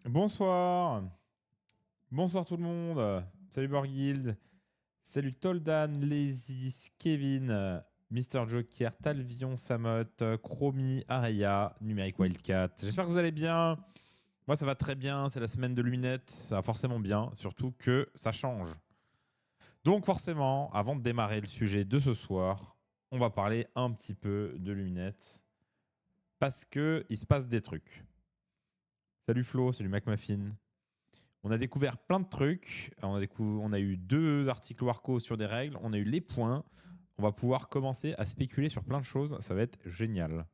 Bonsoir, bonsoir tout le monde. Salut Borguild, salut Toldan, Lazy, Kevin, Mister Joker, Talvion, Samot, Chromie, Areya, Numérique Wildcat. J'espère que vous allez bien. Moi ça va très bien, c'est la semaine de lunettes, ça va forcément bien, surtout que ça change. Donc forcément, avant de démarrer le sujet de ce soir, on va parler un petit peu de lunettes parce que il se passe des trucs. Salut Flo, salut McMuffin. On a découvert plein de trucs. On a eu 2 articles Warco sur des règles. On a eu les points. On va pouvoir commencer à spéculer sur plein de choses. Ça va être génial.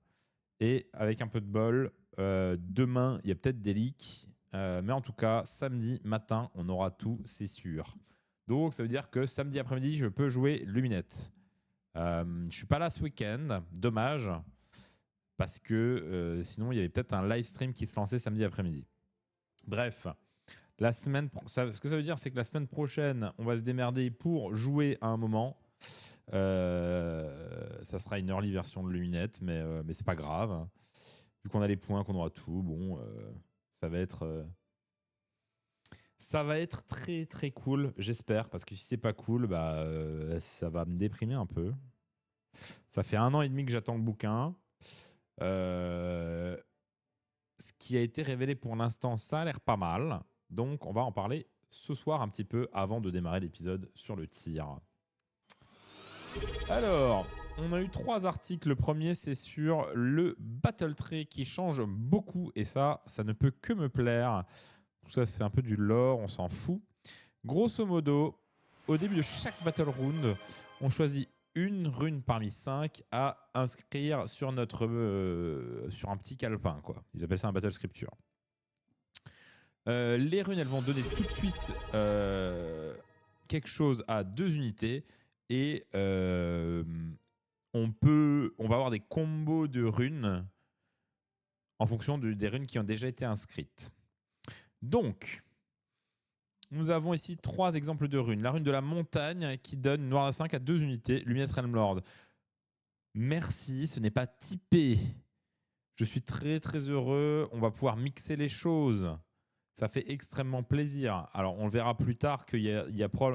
Et avec un peu de bol, demain, il y a peut-être des leaks. Mais en tout cas, samedi matin, on aura tout, c'est sûr. Donc, ça veut dire que samedi après-midi, je peux jouer Luminette. Je ne suis pas là ce week-end. Dommage. Parce que sinon, il y avait peut-être un live stream qui se lançait samedi après-midi. Bref. Ce que ça veut dire, c'est que la semaine prochaine, on va se démerder pour jouer à un moment. Ça sera une early version de Luminette, mais c'est pas grave. Vu qu'on a les points, qu'on aura tout, bon, ça va être très très cool, j'espère, parce que si c'est pas cool, ça va me déprimer un peu. Ça fait 1 an et demi que j'attends le bouquin. Ce qui a été révélé pour l'instant, ça a l'air pas mal. Donc, on va en parler ce soir un petit peu avant de démarrer l'épisode sur le tir. Alors, on a eu 3 articles. Le premier, c'est sur le Battle Tree qui change beaucoup. Et ça ne peut que me plaire. Tout ça, c'est un peu du lore, on s'en fout. Grosso modo, au début de chaque Battle Round, on choisit une rune parmi 5 à inscrire sur sur un petit calepin, quoi. Ils appellent ça un Battle Scripture. Les runes, elles vont donner tout de suite quelque chose à 2 unités et on va avoir des combos de runes en fonction des runes qui ont déjà été inscrites. Donc, nous avons ici 3 exemples de runes. La rune de la montagne qui donne noir à 5 à 2 unités, Luminette Realmlord. Merci, ce n'est pas typé. Je suis très très heureux. On va pouvoir mixer les choses. Ça fait extrêmement plaisir. Alors, on le verra plus tard qu'il y a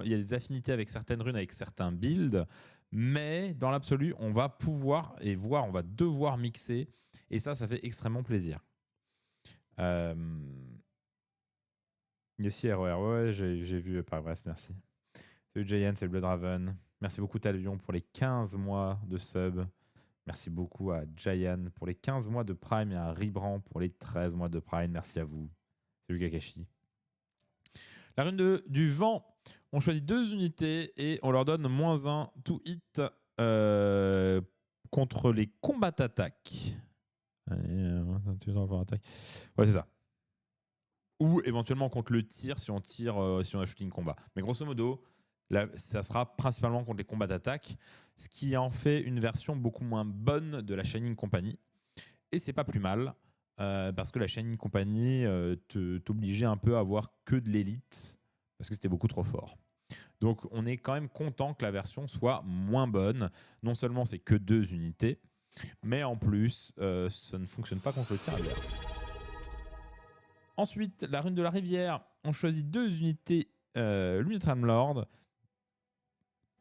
des affinités avec certaines runes, avec certains builds. Mais dans l'absolu, on va pouvoir on va devoir mixer. Et ça fait extrêmement plaisir. Yossi ROR, ouais, j'ai vu par Brest, merci. Salut Giant, c'est le Blood Raven. Merci beaucoup Talvion pour les 15 mois de sub. Merci beaucoup à Giant pour les 15 mois de Prime et à Ribran pour les 13 mois de Prime. Merci à vous. Salut Kakashi. La rune du vent, on choisit 2 unités et on leur donne -1 to hit contre les combats d'attaque. Ouais, c'est ça. Ou éventuellement contre le tir si on a shooting combat. Mais grosso modo, là, ça sera principalement contre les combats d'attaque, ce qui en fait une version beaucoup moins bonne de la Shining Company. Et c'est pas plus mal, parce que la Shining Company t'obligeait un peu à avoir que de l'élite, parce que c'était beaucoup trop fort. Donc on est quand même content que la version soit moins bonne. Non seulement c'est que 2 unités, mais en plus, ça ne fonctionne pas contre le tir adverse. Ensuite, la rune de la rivière, on choisit 2 unités Lumineth Realmlord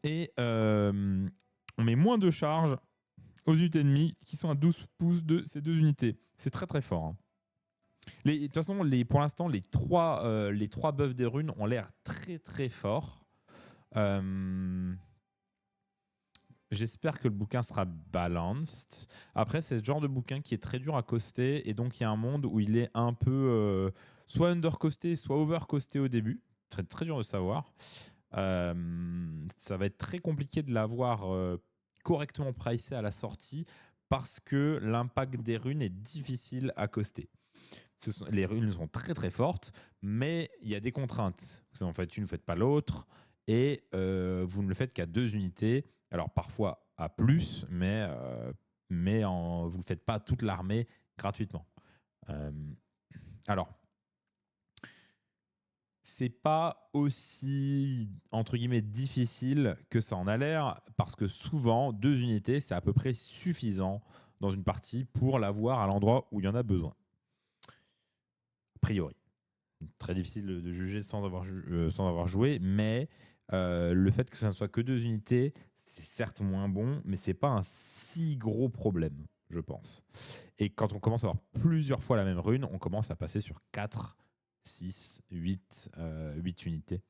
et on met moins de charge aux unités ennemies qui sont à 12 pouces de ces 2 unités. C'est très très fort. Hein. De toute façon, pour l'instant, les 3 buffs des runes ont l'air très très forts. J'espère que le bouquin sera balanced. Après, c'est ce genre de bouquin qui est très dur à coster et donc il y a un monde où il est un peu soit undercosté, soit overcosté au début. Très, très dur de savoir. Ça va être très compliqué de l'avoir correctement pricé à la sortie parce que l'impact des runes est difficile à coster. Les runes sont très très fortes, mais il y a des contraintes. Vous en faites une, vous ne faites pas l'autre, et vous ne le faites qu'à 2 unités. Alors parfois à plus, mais vous ne le faites pas toute l'armée gratuitement. Alors, c'est pas aussi entre guillemets difficile que ça en a l'air, parce que souvent 2 unités c'est à peu près suffisant dans une partie pour l'avoir à l'endroit où il y en a besoin. A priori. Très difficile de juger sans avoir joué, mais le fait que ça ne soit que 2 unités, c'est certes moins bon, mais c'est pas un si gros problème, je pense. Et quand on commence à avoir plusieurs fois la même rune, on commence à passer sur 4, 6, 8 unités.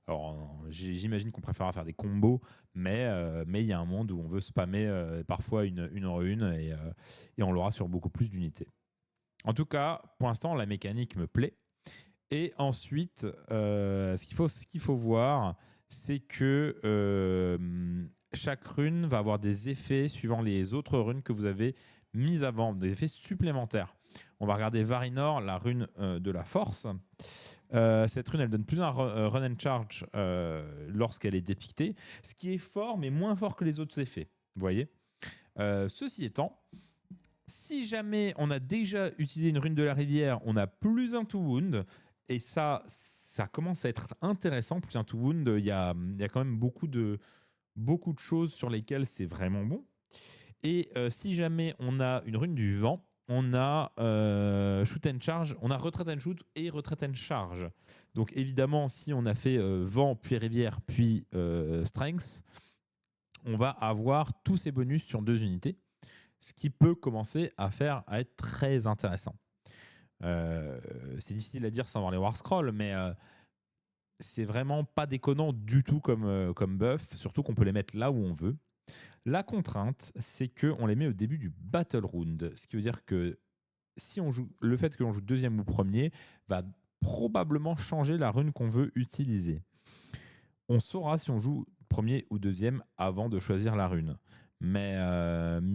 Alors, j'imagine qu'on préfère faire des combos, mais il y a un monde où on veut spammer parfois une rune et on l'aura sur beaucoup plus d'unités. En tout cas, pour l'instant, la mécanique me plaît. Et ensuite, ce qu'il faut voir, c'est que chaque rune va avoir des effets suivant les autres runes que vous avez mises avant, des effets supplémentaires. On va regarder Varinor, la rune de la force. Cette rune, elle donne plus un run and charge lorsqu'elle est dépictée, ce qui est fort, mais moins fort que les autres effets. Vous voyez. Ceci étant, si jamais on a déjà utilisé une rune de la rivière, on a plus un to wound, et ça commence à être intéressant. Plus un to wound, il y a quand même beaucoup de choses sur lesquelles c'est vraiment bon. Et si jamais on a une rune du vent, on a shoot and charge, on a retreat and shoot et retreat and charge. Donc évidemment, si on a fait vent, puis rivière, puis strength, on va avoir tous ces bonus sur 2 unités, ce qui peut commencer à être très intéressant. C'est difficile à dire sans voir les War Scrolls, mais c'est vraiment pas déconnant du tout comme buff, surtout qu'on peut les mettre là où on veut. La contrainte, c'est qu'on les met au début du Battle Round, ce qui veut dire que si on joue, le fait que l'on joue deuxième ou premier va probablement changer la rune qu'on veut utiliser. On saura si on joue premier ou deuxième avant de choisir la rune. Mais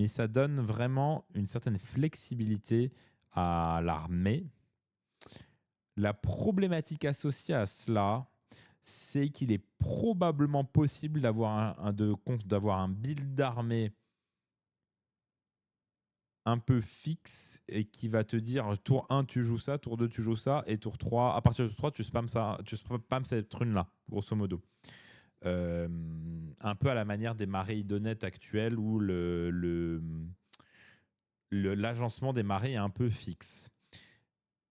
ça donne vraiment une certaine flexibilité à l'armée. La problématique associée à cela, c'est qu'il est probablement possible d'avoir un build d'armée un peu fixe et qui va te dire tour 1 tu joues ça, tour 2 tu joues ça, et tour 3, à partir de tour 3 tu spams cette rune là, grosso modo. Un peu à la manière des marées idonnettes actuelles où l'agencement des marées est un peu fixe.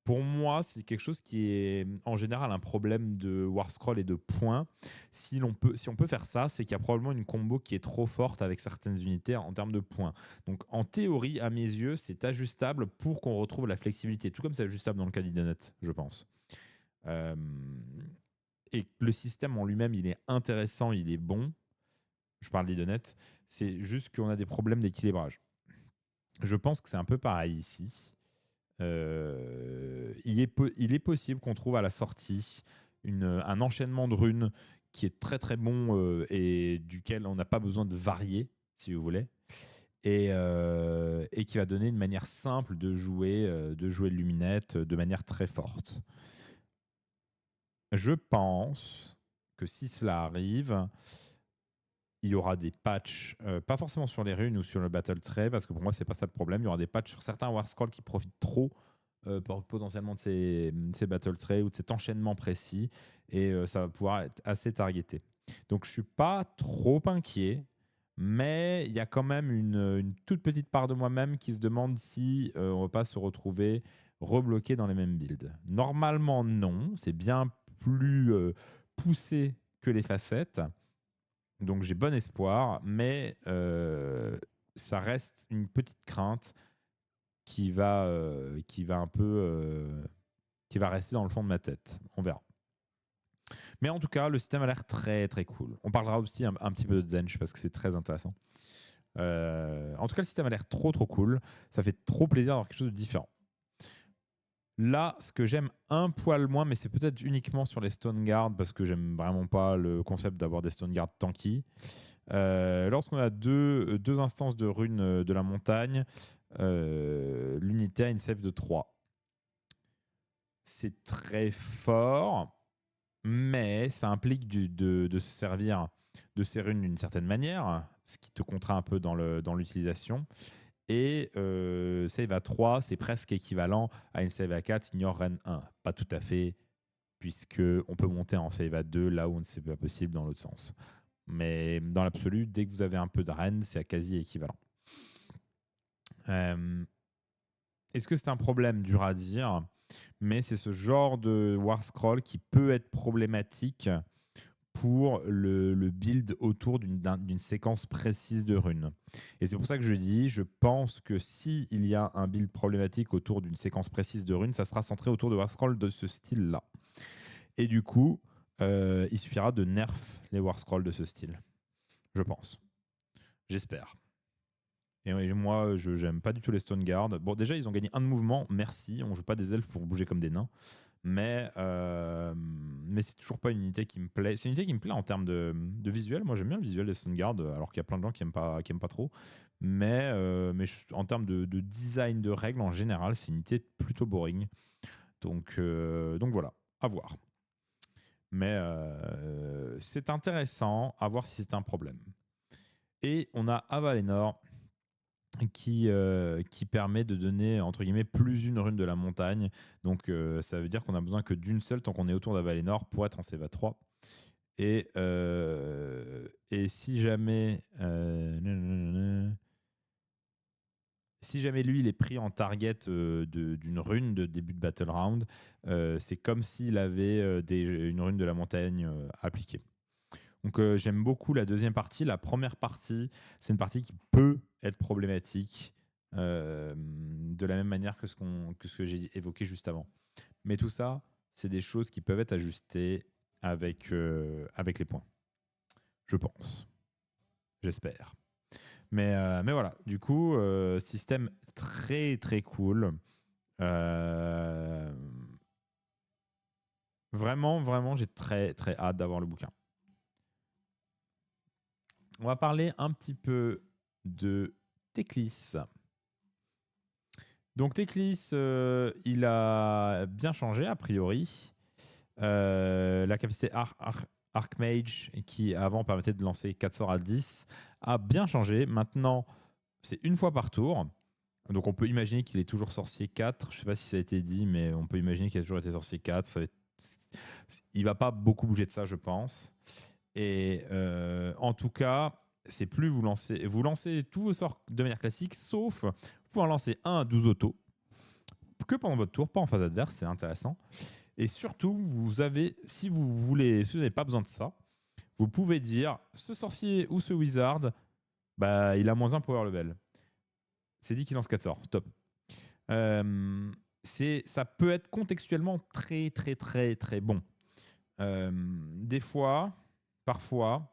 Pour moi, c'est quelque chose qui est en général un problème de War Scroll et de points. Si on peut faire ça, c'est qu'il y a probablement une combo qui est trop forte avec certaines unités en termes de points. Donc en théorie, à mes yeux, c'est ajustable pour qu'on retrouve la flexibilité, tout comme c'est ajustable dans le cas d'Idonet, je pense. Et le système en lui-même, il est intéressant, il est bon. Je parle d'Idonet. C'est juste qu'on a des problèmes d'équilibrage. Je pense que c'est un peu pareil ici. Il est possible qu'on trouve à la sortie un enchaînement de runes qui est très très bon et duquel on n'a pas besoin de varier, si vous voulez, et qui va donner une manière simple de jouer Luminette de manière très forte. Je pense que si cela arrive, il y aura des patchs, pas forcément sur les runes ou sur le battle tray, parce que pour moi, c'est pas ça le problème. Il y aura des patchs sur certains War Scrolls qui profitent trop potentiellement de ces battle trays ou de cet enchaînement précis, et ça va pouvoir être assez targeté. Donc, je suis pas trop inquiet, mais il y a quand même une toute petite part de moi-même qui se demande si on va pas se retrouver rebloqué dans les mêmes builds. Normalement, non. C'est bien plus poussé que les facettes. Donc j'ai bon espoir, mais ça reste une petite crainte qui va un peu qui va rester dans le fond de ma tête. On verra. Mais en tout cas, le système a l'air très très cool. On parlera aussi un petit peu de Zench parce que c'est très intéressant. En tout cas, le système a l'air trop trop cool. Ça fait trop plaisir d'avoir quelque chose de différent. Là, ce que j'aime un poil moins, mais c'est peut-être uniquement sur les Stone Guard parce que j'aime vraiment pas le concept d'avoir des Stone Guard tanky. Lorsqu'on a deux instances de runes de la montagne, l'unité a une save de 3. C'est très fort, mais ça implique de se servir de ces runes d'une certaine manière, ce qui te contraint un peu dans l'utilisation. Et save à 3, c'est presque équivalent à une save à 4, ignore Ren 1. Pas tout à fait, puisqu'on peut monter en save à 2 là où c'est pas possible dans l'autre sens. Mais dans l'absolu, dès que vous avez un peu de Ren, c'est quasi équivalent. Est-ce que c'est un problème dur à dire ? mais c'est ce genre de war scroll qui peut être problématique pour le build autour d'une séquence précise de runes. Et c'est pour ça que je dis, je pense que s'il y a un build problématique autour d'une séquence précise de runes, ça sera centré autour de war scroll de ce style-là. Et du coup, il suffira de nerf les war scrolls de ce style. Je pense. J'espère. Et moi, je n'aime pas du tout les Stone Guard. Bon, déjà, ils ont gagné un de mouvement. Merci. On ne joue pas des elfes pour bouger comme des nains. Mais c'est toujours pas une unité qui me plaît. C'est une unité qui me plaît en termes de visuel. Moi, j'aime bien le visuel des Stone Guard, alors qu'il y a plein de gens qui aiment pas trop. Mais en termes de design de règles, en général, c'est une unité plutôt boring. Donc voilà, à voir. Mais c'est intéressant à voir si c'est un problème. Et on a Avalenor qui permet de donner, entre guillemets, plus une rune de la montagne. Donc, ça veut dire qu'on a besoin que d'une seule tant qu'on est autour d'Avalenor pour être en CEVA 3. Et si jamais... si jamais lui, il est pris en target d'une rune de début de Battle Round, c'est comme s'il avait une rune de la montagne appliquée. Donc j'aime beaucoup la deuxième partie. La première partie, c'est une partie qui peut être problématique de la même manière que ce que j'ai évoqué juste avant. Mais tout ça, c'est des choses qui peuvent être ajustées avec les points. Je pense. J'espère. Mais voilà, du coup, système très très cool. Vraiment, j'ai très très hâte d'avoir le bouquin. On va parler un petit peu de Teclis. Donc Teclis, il a bien changé a priori. La capacité Archmage, qui avant permettait de lancer 4 sorts à 10, a bien changé. Maintenant, c'est une fois par tour. Donc on peut imaginer qu'il est toujours sorcier 4. Je ne sais pas si ça a été dit, mais on peut imaginer qu'il a toujours été sorcier 4. Il ne va pas beaucoup bouger de ça, je pense. Et en tout cas, c'est plus vous lancez tous vos sorts de manière classique, sauf vous pouvez en lancer 1 à 12 autos, que pendant votre tour, pas en phase adverse, c'est intéressant. Et surtout, si vous n'avez pas besoin de ça, vous pouvez dire ce sorcier ou ce wizard, bah, il a -1 power level. C'est dit qu'il lance 4 sorts, top. Ça peut être contextuellement très très très très bon. Des fois, parfois,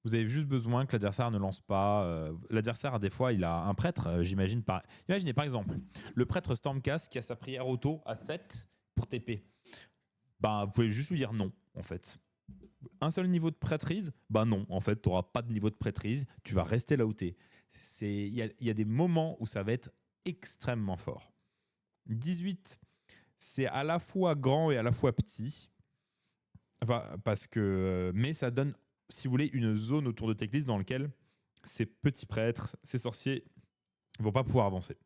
vous avez juste besoin que l'adversaire ne lance pas. L'adversaire, des fois, il a un prêtre, j'imagine. Imaginez par exemple le prêtre Stormcast qui a sa prière auto à 7 pour TP. Bah, vous pouvez juste lui dire non, en fait. Un seul niveau de prêtrise, bah non, en fait, tu n'auras pas de niveau de prêtrise, tu vas rester là où tu es. Il y a des moments où ça va être extrêmement fort. 18, c'est à la fois grand et à la fois petit. Enfin, mais ça donne, si vous voulez, une zone autour de Teclis dans laquelle ces petits prêtres, ces sorciers, ne vont pas pouvoir avancer.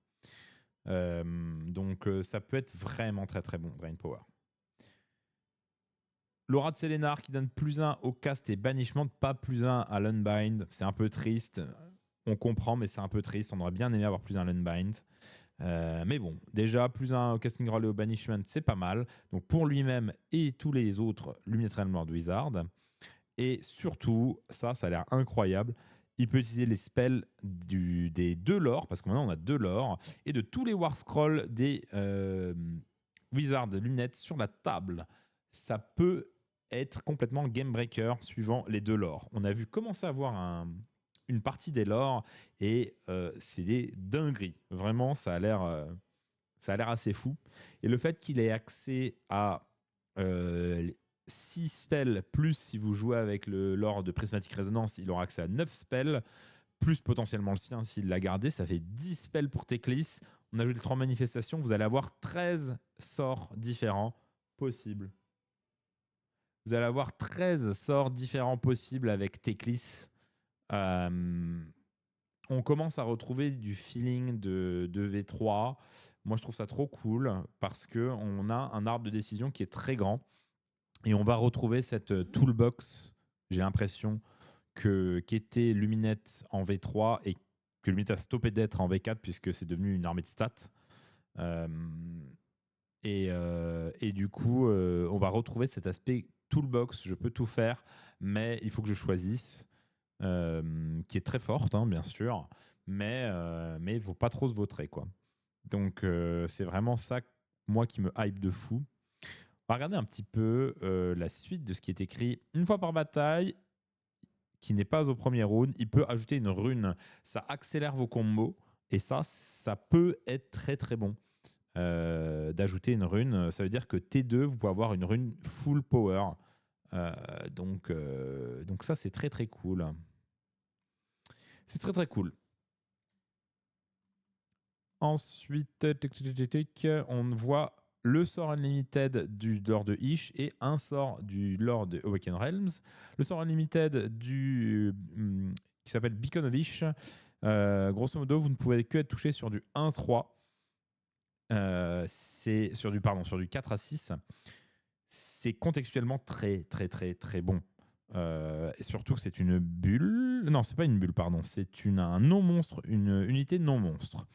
Donc, ça peut être vraiment très très bon, Drain Power. L'aura de Selenar qui donne +1 au cast et banishment, pas +1 à l'unbind. C'est un peu triste. On comprend, mais c'est un peu triste. On aurait bien aimé avoir +1 à l'unbind. Mais bon, déjà, +1 au casting roll et au banishment, c'est pas mal. Donc pour lui-même et tous les autres Lumineth Lord Wizard. Et surtout, ça a l'air incroyable. Il peut utiliser les spells des 2 lores, parce que maintenant on a 2 lores, et de tous les War Scrolls des Wizards Lumineth sur la table. Ça peut être complètement game breaker suivant les 2 lores. On a vu commencer à avoir une partie des lores et c'est des dingueries. Vraiment, ça a l'air assez fou. Et le fait qu'il ait accès à 6 spells, plus si vous jouez avec le lore de Prismatic Resonance, il aura accès à 9 spells, plus potentiellement le sien s'il l'a gardé. Ça fait 10 spells pour Teclis. On ajoute les 3 manifestations. Vous allez avoir 13 sorts différents possibles. Vous allez avoir 13 sorts différents possibles avec Teclis. On commence à retrouver du feeling de V3. Moi, je trouve ça trop cool parce qu'on a un arbre de décision qui est très grand et on va retrouver cette toolbox, j'ai l'impression, qu'était Lumineth en V3 et que Lumineth a stoppé d'être en V4 puisque c'est devenu une armée de stats. Euh, et du coup, on va retrouver cet aspect toolbox. Je peux tout faire, mais il faut que je choisisse, qui est très forte, hein, bien sûr, mais il ne faut pas trop se vautrer, quoi. Donc, c'est vraiment ça, moi, qui me hype de fou. On va regarder un petit peu la suite de ce qui est écrit. Une fois par bataille, qui n'est pas au premier round, il peut ajouter une rune. Ça accélère vos combos, et ça peut être très très bon. D'ajouter une rune, ça veut dire que T2, vous pouvez avoir une rune full power. Donc ça, c'est très très cool. C'est très très cool. Ensuite, on voit le sort Unlimited du Lord de Ish et un sort du Lord de Awakened Realms. Le sort Unlimited qui s'appelle Beacon of Ish. Grosso modo, vous ne pouvez que être touché sur du 1-3. C'est sur du 4 à 6. C'est contextuellement très très très très bon. Et surtout que c'est une bulle. Non, c'est pas une bulle, pardon. C'est un non-monstre, une unité non-monstre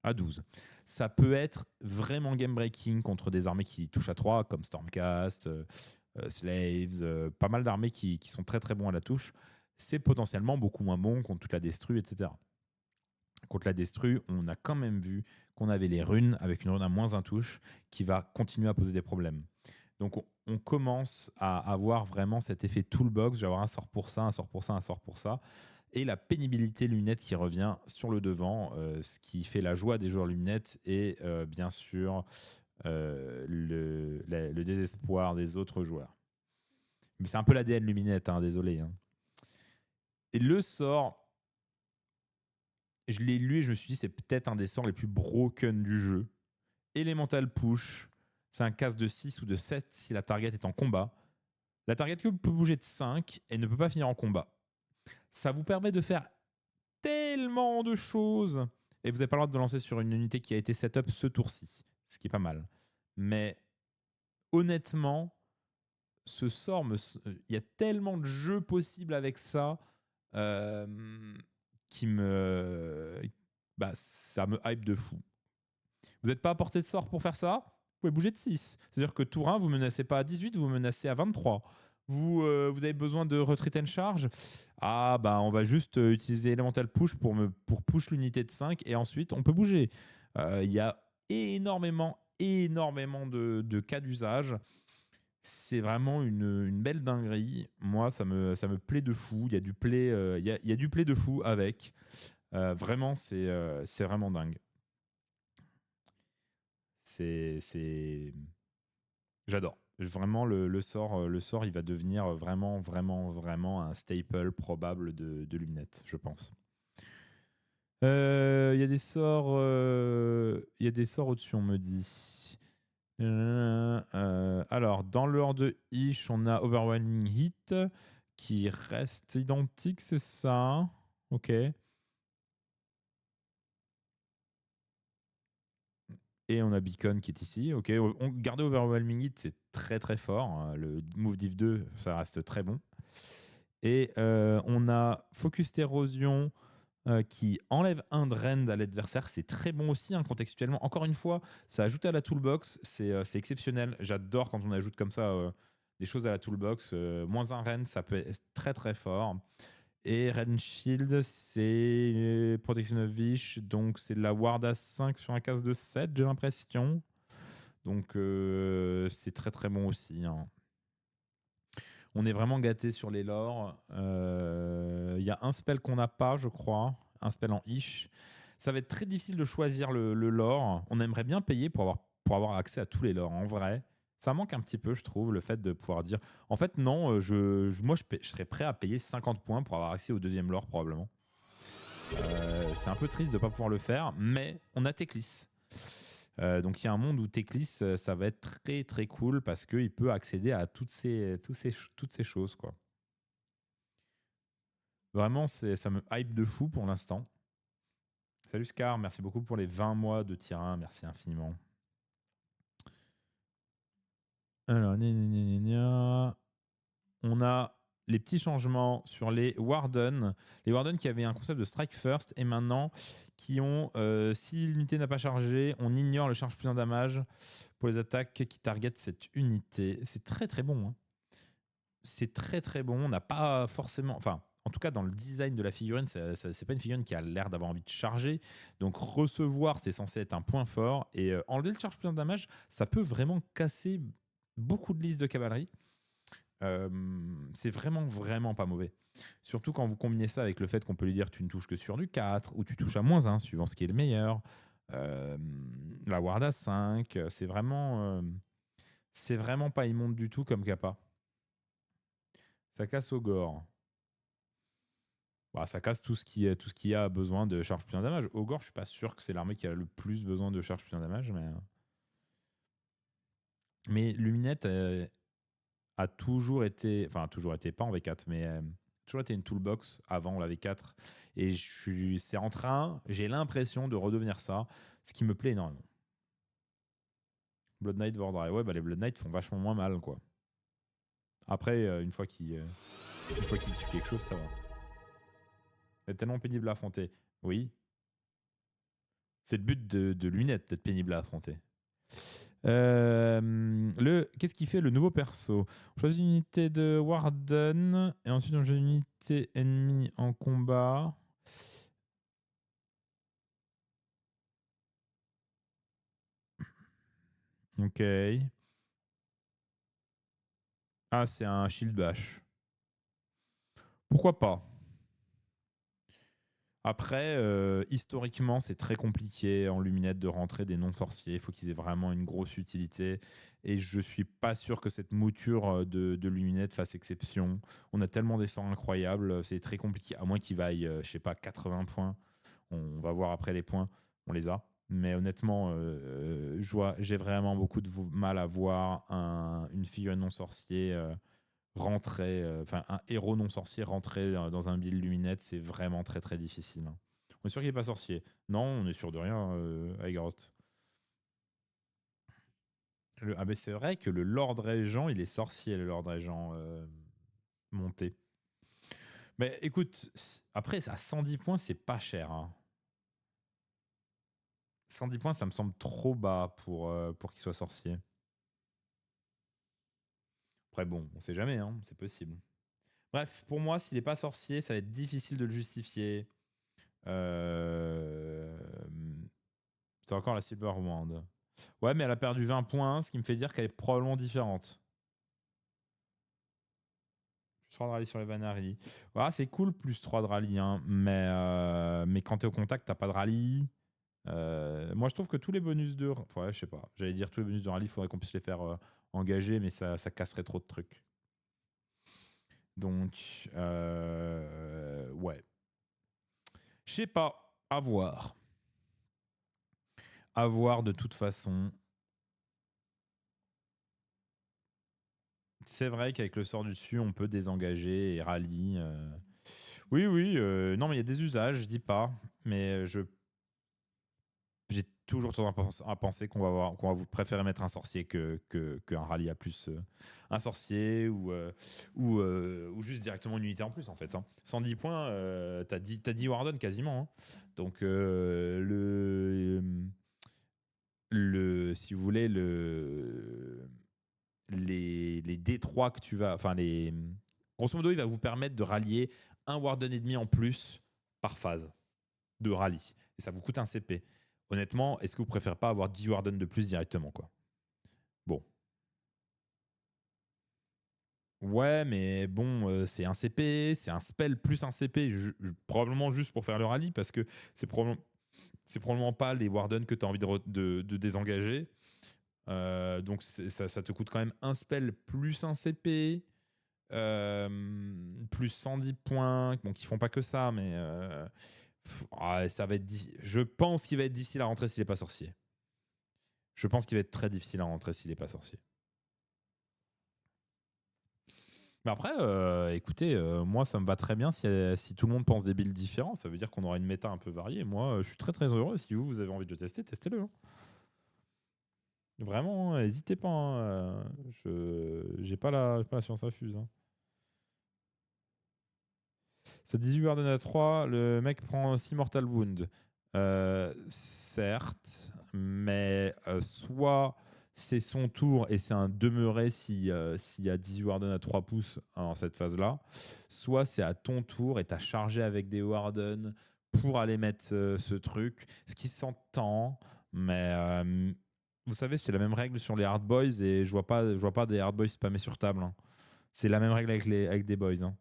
à 12. Ça peut être vraiment game-breaking contre des armées qui touchent à 3, comme Stormcast, Slaves, pas mal d'armées qui sont très très bons à la touche. C'est potentiellement beaucoup moins bon contre toute la destru, etc. Contre la destru, on a quand même vu qu'on avait les runes avec une rune à -1 touche qui va continuer à poser des problèmes. Donc on commence à avoir vraiment cet effet toolbox. Je vais avoir un sort pour ça, un sort pour ça, un sort pour ça. Et la pénibilité lunette qui revient sur le devant, ce qui fait la joie des joueurs lunettes et bien sûr le désespoir des autres joueurs. Mais c'est un peu l'ADN luminette, hein, désolé. Hein. Et le sort, je l'ai lu et je me suis dit c'est peut-être un des sorts les plus broken du jeu. Elemental Push, c'est un casse de 6 ou de 7 si la target est en combat. La target peut bouger de 5 et ne peut pas finir en combat. Ça vous permet de faire tellement de choses. Et vous n'avez pas le droit de lancer sur une unité qui a été setup ce tour-ci, ce qui est pas mal. Mais honnêtement, ce sort, il y a tellement de jeux possibles avec ça euh, qui me. Bah, ça me hype de fou. Vous n'êtes pas à portée de sort pour faire ça, vous pouvez bouger de 6. C'est-à-dire que tour 1, vous ne menacez pas à 18, vous menacez à 23. Vous avez besoin de retreat and charge. Ah, bah, on va juste utiliser Elemental Push pour push l'unité de 5 et ensuite on peut bouger. Il y a énormément de cas d'usage. C'est vraiment une belle dinguerie. Moi, ça me plaît de fou. Il y a du play, il y a du play de fou avec. Vraiment, c'est vraiment dingue. C'est J'adore. Vraiment, le sort, il va devenir vraiment un staple probable de Lumnet, je pense. Il y a des sorts, au-dessus, on me dit. Alors, dans l'ordre de Ish, on a Overwhelming Hit qui reste identique, c'est ça. Ok. Et on a Beacon qui est ici. Ok, garder Overwhelming Hit, c'est très très fort. Hein. Le Move Div 2, ça reste très bon. Et on a Focus Erosion qui enlève un drain à l'adversaire. C'est très bon aussi, hein, contextuellement. Encore une fois, ça ajoute à la toolbox. C'est exceptionnel. J'adore quand on ajoute comme ça des choses à la toolbox. Moins un Ren, ça peut être très très fort. Et Ren Shield, c'est Protection of Vish. Donc c'est de la Ward à 5 sur un casse de 7, j'ai l'impression. Donc c'est très très bon aussi. Hein. On est vraiment gâté sur les lores. Il y a un spell qu'on n'a pas, je crois. Un spell en Ish. Ça va être très difficile de choisir le lore. On aimerait bien payer pour avoir accès à tous les lores. En vrai, ça manque un petit peu, je trouve, le fait de pouvoir dire. En fait, non, moi, je serais prêt à payer 50 points pour avoir accès au deuxième lore, probablement. C'est un peu triste de ne pas pouvoir le faire, mais on a Teclis. Donc il y a un monde où Teclis, ça va être très très cool parce qu'il peut accéder à toutes ces choses, quoi. Vraiment, ça me hype de fou pour l'instant. Salut Scar, merci beaucoup pour les 20 mois de tier 1, merci infiniment. Alors, on a les petits changements sur les Warden. Les Warden qui avaient un concept de Strike First et maintenant qui ont, si l'unité n'a pas chargé, on ignore le charge plus un damage pour les attaques qui targetent cette unité. C'est très très bon. Hein. C'est très très bon. On n'a pas forcément... Enfin, en tout cas, dans le design de la figurine, c'est pas une figurine qui a l'air d'avoir envie de charger. Donc, recevoir, c'est censé être un point fort. Et enlever le charge plus un damage, ça peut vraiment casser beaucoup de listes de cavalerie. C'est vraiment, vraiment pas mauvais. Surtout quand vous combinez ça avec le fait qu'on peut lui dire tu ne touches que sur du 4 ou tu touches à -1, suivant ce qui est le meilleur. La ward à 5, c'est vraiment pas immonde du tout comme capa. Ça casse au gore. Bah, ça casse tout ce qui a besoin de charge plus un damage. Au gore, je suis pas sûr que c'est l'armée qui a le plus besoin de charge plus un damage, mais Luminette a toujours été, enfin toujours été, pas en V4, mais toujours été une toolbox avant la V4. Et c'est en train, j'ai l'impression de redevenir ça, ce qui me plaît énormément. Blood Knight, Vordry. Ouais, bah les Blood Knight font vachement moins mal, quoi. Après, une fois qu'il tue quelque chose, ça va. C'est tellement pénible à affronter. Oui. C'est le but de Luminette, d'être pénible à affronter. Qu'est-ce qui fait le nouveau perso? On choisit une unité de Warden et ensuite on choisit une unité ennemie en combat. Ok. Ah, c'est un shield bash. Pourquoi pas? Après, historiquement, c'est très compliqué en Luminette de rentrer des non-sorciers. Il faut qu'ils aient vraiment une grosse utilité. Et je suis pas sûr que cette mouture de Luminette fasse exception. On a tellement des sorts incroyables, c'est très compliqué. À moins qu'ils vaillent, je sais pas, 80 points. On va voir après les points. On les a. Mais honnêtement, j'ai vraiment beaucoup de mal à voir une figure non-sorcier rentrer, un héros non sorcier rentrer dans un build Luminette, c'est vraiment très très difficile. Hein. On est sûr qu'il n'est pas sorcier. Non, on est sûr de rien, Aigoroth. Ah ben c'est vrai que le Lord Régent, il est sorcier, le Lord Régent monté. Mais écoute, après, à 110 points, c'est pas cher. Hein. 110 points, ça me semble trop bas pour qu'il soit sorcier. Après, bon, on sait jamais, hein, c'est possible. Bref, pour moi, s'il n'est pas sorcier, ça va être difficile de le justifier. C'est encore la Silver Wand. Ouais, mais elle a perdu 20 points, ce qui me fait dire qu'elle est probablement différente. Plus 3 de rallye sur les Vanari. Voilà, c'est cool, plus 3 de rallye, hein, mais quand t'es au contact, t'as pas de rallye. Moi, je trouve que tous les bonus de... Ouais, je sais pas. J'allais dire tous les bonus de rallye, il faudrait qu'on puisse les faire engager, mais ça casserait trop de trucs. Donc, ouais. Je sais pas. À voir. À voir de toute façon. C'est vrai qu'avec le sort du dessus, on peut désengager et rallye. Oui, oui. Non, mais il y a des usages, je dis pas. Mais j'ai toujours tendance à penser qu'on va vous préférer mettre un sorcier qu'un rallye à plus. Un sorcier ou juste directement une unité en plus, en fait. Hein. 110 points, t'as 10 Warden quasiment. Hein. Donc, si vous voulez, les D3 que tu vas... Enfin, grosso modo, il va vous permettre de rallier un Warden et demi en plus par phase de rallye. Et ça vous coûte un CP. Honnêtement, est-ce que vous préférez pas avoir 10 Warden de plus directement, quoi? Bon. Ouais, mais bon, c'est un CP, c'est un spell plus un CP, probablement juste pour faire le rallye, parce que c'est probablement pas les Warden que tu as envie de désengager. Donc ça te coûte quand même un spell plus un CP, plus 110 points. Bon, qui font pas que ça, mais ça va être. Je pense qu'il va être difficile à rentrer s'il n'est pas sorcier. Je pense qu'il va être très difficile à rentrer s'il n'est pas sorcier. Mais après, écoutez, moi ça me va très bien si tout le monde pense des builds différents. Ça veut dire qu'on aura une méta un peu variée. Moi, je suis très très heureux. Si vous avez envie de le tester, testez-le. Hein. Vraiment, n'hésitez pas. Hein. J'ai pas la science infuse. Hein. Ça 18 Warden à 3, le mec prend 6 Mortal Wound. Certes, mais soit c'est son tour et c'est un demeuré s'il y a 18 Warden à 3 pouces dans cette phase-là, soit c'est à ton tour et tu as chargé avec des Warden pour aller mettre ce truc, ce qui s'entend, mais vous savez, c'est la même règle sur les Hard Boys et je vois pas des Hard Boys spammer sur table. Hein. C'est la même règle avec des Boys. Hein.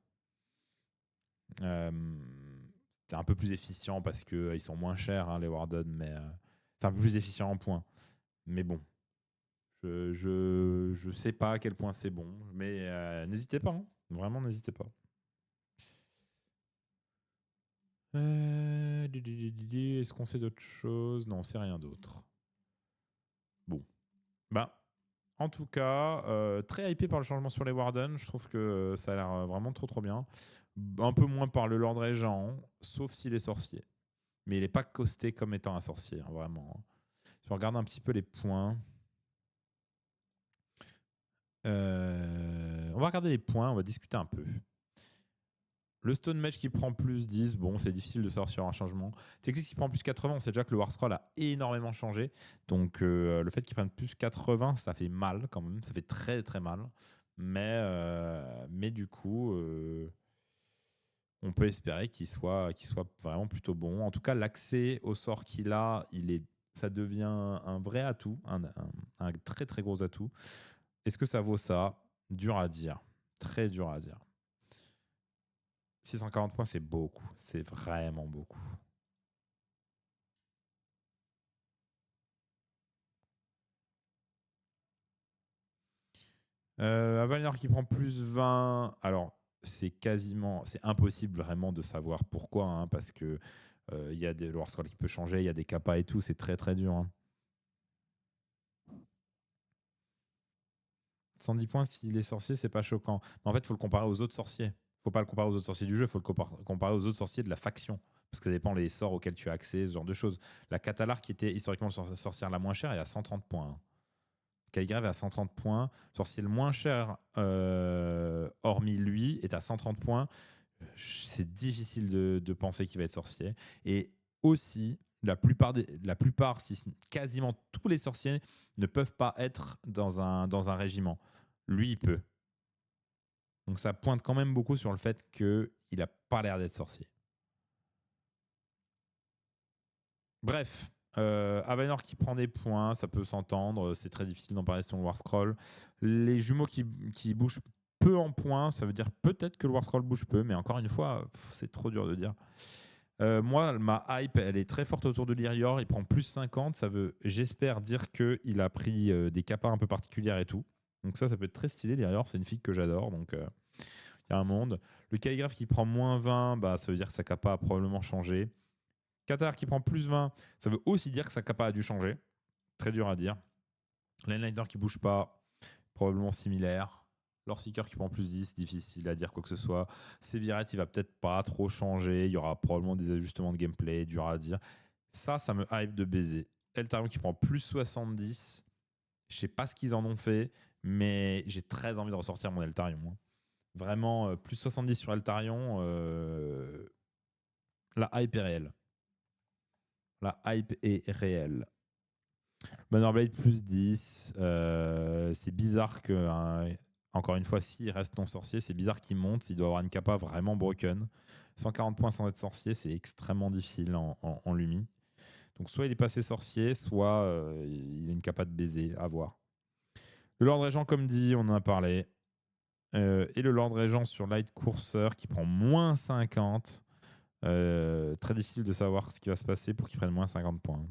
C'est un peu plus efficient parce qu'ils sont moins chers, hein, les Warden, mais c'est un peu plus efficient en points. Mais bon, je sais pas à quel point c'est bon, mais n'hésitez pas, hein. Vraiment n'hésitez pas. Est-ce qu'on sait d'autres choses? Non, on sait rien d'autre. Bon, bah. En tout cas, très hypé par le changement sur les Warden. Je trouve que ça a l'air vraiment trop bien. Un peu moins par le Lord Régent, sauf s'il est sorcier. Mais il n'est pas costé comme étant un sorcier, hein, vraiment. Si on regarde un petit peu les points. On va regarder les points, on va discuter un peu. Le Stone Mage qui prend plus 10, bon, c'est difficile de savoir s'il y aura un changement. Technique qui prend plus 80, on sait déjà que le War Scroll a énormément changé. Donc le fait qu'il prenne plus 80, ça fait mal quand même. Ça fait très très mal. Mais du coup, on peut espérer qu'il soit vraiment plutôt bon. En tout cas, l'accès au sort qu'il a, ça devient un vrai atout, un très très gros atout. Est-ce que ça vaut ça? Dur à dire. Très dur à dire. 640 points, c'est beaucoup. C'est vraiment beaucoup. Avalnor qui prend plus 20. Alors, c'est impossible vraiment de savoir pourquoi, hein, parce que il y a le War Scroll qui peut changer, il y a des kappas et tout, c'est très très dur. Hein. 110 points s'il est sorcier, c'est pas choquant. Mais en fait, il faut le comparer aux autres sorciers. Faut pas le comparer aux autres sorciers du jeu, il faut le comparer aux autres sorciers de la faction. Parce que ça dépend les sorts auxquels tu as accès, ce genre de choses. La Catalar, qui était historiquement la sorcière la moins chère, est à 130 points. Hein. Caligrave est à 130 points. Le sorcier le moins cher, hormis lui, est à 130 points. C'est difficile de penser qu'il va être sorcier. Et aussi, la plupart, si quasiment tous les sorciers ne peuvent pas être dans un régiment. Lui, il peut. Donc ça pointe quand même beaucoup sur le fait qu'il n'a pas l'air d'être sorcier. Bref, Avanor qui prend des points, ça peut s'entendre. C'est très difficile d'en parler sur le War Scroll. Les jumeaux qui bougent peu en points, ça veut dire peut-être que le War Scroll bouge peu, mais encore une fois, c'est trop dur de dire. Moi, ma hype, elle est très forte autour de Lyrior. Il prend plus 50. Ça veut, j'espère, dire qu'il a pris des capas un peu particulières et tout. Donc ça peut être très stylé. Lyrior, c'est une fille que j'adore. Donc il y a un monde. Le calligraphe qui prend moins 20, bah, ça veut dire que sa capa a probablement changé. Qatar qui prend plus 20, ça veut aussi dire que sa capa a dû changer. Très dur à dire. Landliner qui bouge pas, probablement similaire. Lordseeker qui prend plus 10, difficile à dire quoi que ce soit. Sevirette, il va peut-être pas trop changer. Il y aura probablement des ajustements de gameplay, dur à dire. Ça me hype de baiser. Eltarion qui prend plus 70. Je sais pas ce qu'ils en ont fait, mais j'ai très envie de ressortir mon Eltarion. Hein. Vraiment, plus 70 sur Eltarion, la hype est réelle. La hype est réelle. Manor Blade plus 10. C'est bizarre que, encore une fois, s'il reste non sorcier, c'est bizarre qu'il monte. Il doit avoir une capa vraiment broken. 140 points sans être sorcier, c'est extrêmement difficile en Lumi. Donc soit il est passé sorcier, soit il a une capa de baiser, à voir. Le Lord Régent, comme dit, on en a parlé. Et le Lord Régent sur Light Courser qui prend moins 50. Très difficile de savoir ce qui va se passer pour qu'il prenne moins 50 points.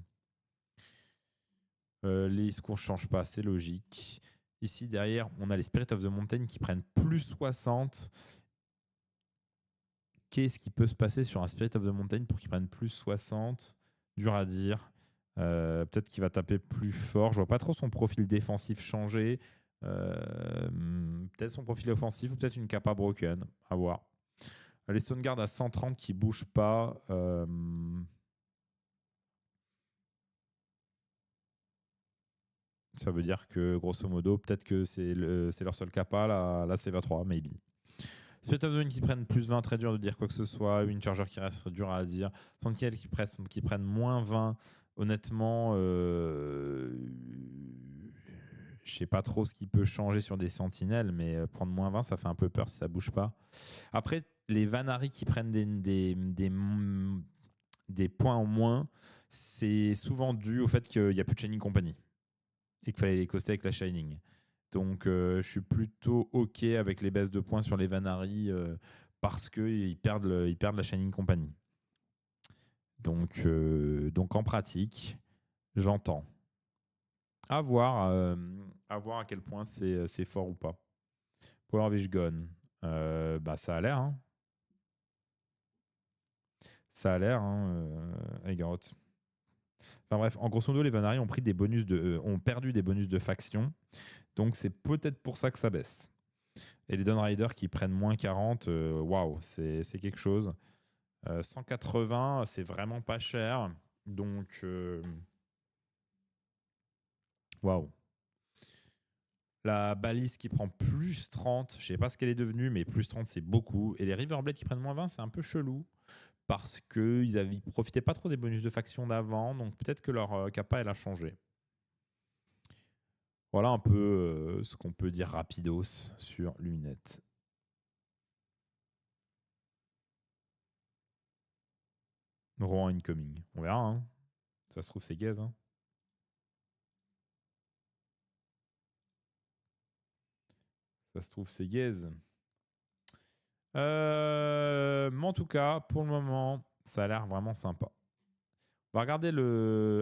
Les discours ne changent pas, c'est logique. Ici, derrière, on a les Spirit of the Mountain qui prennent plus 60. Qu'est-ce qui peut se passer sur un Spirit of the Mountain pour qu'il prenne plus 60? Dur à dire. Peut-être qu'il va taper plus fort. Je vois pas trop son profil défensif changer. Peut-être son profil offensif ou peut-être une capa broken. À voir. Les Stoneguard à 130 qui ne bougent pas. Ça veut dire que, grosso modo, peut-être que c'est leur seul capa, la CV3, maybe. Spirit of the Wind qui prennent plus 20, très dur de dire quoi que ce soit. Wind Charger qui reste dur à dire. Sentinel qui prennent moins 20. Honnêtement, je sais pas trop ce qui peut changer sur des sentinelles, mais prendre moins 20, ça fait un peu peur si ça bouge pas. Après, les Vanari qui prennent des points en moins, c'est souvent dû au fait qu'il n'y a plus de Shining Company et qu'il fallait les coster avec la Shining. Donc, je suis plutôt OK avec les baisses de points sur les Vanari parce qu'ils perdent la Shining Company. Donc en pratique, j'entends. À voir à quel point c'est fort ou pas. Power Wish Gone, ça a l'air. Hein. Ça a l'air, Egaroth. Enfin bref, en grosso modo, les Vanari ont perdu des bonus de faction. Donc c'est peut-être pour ça que ça baisse. Et les Downriders qui prennent moins 40, waouh, c'est quelque chose. 180, c'est vraiment pas cher. Donc, waouh. La balise qui prend plus 30, je sais pas ce qu'elle est devenue, mais plus 30, c'est beaucoup. Et les Riverblade qui prennent moins 20, c'est un peu chelou. Parce qu'ils ne profitaient pas trop des bonus de faction d'avant. Donc peut-être que leur capa, elle a changé. Voilà un peu ce qu'on peut dire rapidos sur Luminette. Rohan incoming. On verra. Hein. Ça se trouve, c'est gaze. Hein. Ça se trouve, c'est gaze. Mais en tout cas, pour le moment, ça a l'air vraiment sympa. On va regarder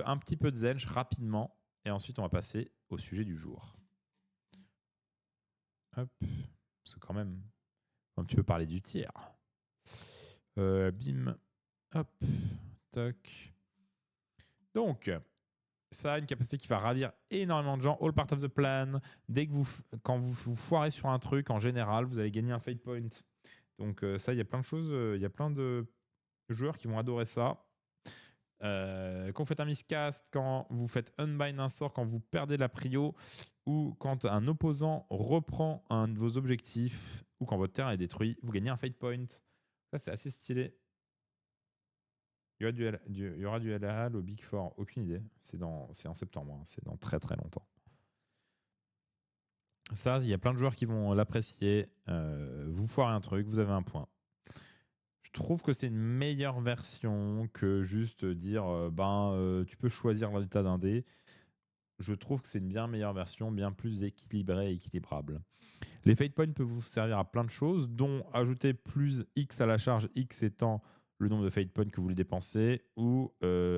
un petit peu de Zench rapidement. Et ensuite, on va passer au sujet du jour. Hop. Parce que quand même, un petit peu parler du tiers. Bim. Hop. Toc. Donc, ça a une capacité qui va ravir énormément de gens. All part of the plan. Quand vous foirez sur un truc, en général, vous allez gagner un fate point. Donc ça, il y a plein de choses. Il y a plein de joueurs qui vont adorer ça. Quand vous faites un miscast, quand vous faites unbind un sort, quand vous perdez la prio, ou quand un opposant reprend un de vos objectifs, ou quand votre terrain est détruit, vous gagnez un fate point. Ça, c'est assez stylé. Il y aura du LRL au Big Four, aucune idée. C'est en septembre, hein. C'est dans très très longtemps. Ça, il y a plein de joueurs qui vont l'apprécier. Vous foirez un truc, vous avez un point. Je trouve que c'est une meilleure version que juste dire tu peux choisir le résultat d'un dé. Je trouve que c'est une bien meilleure version, bien plus équilibrée et équilibrable. Les fate points peuvent vous servir à plein de choses, dont ajouter plus X à la charge, X étant le nombre de fate points que vous voulez dépenser, ou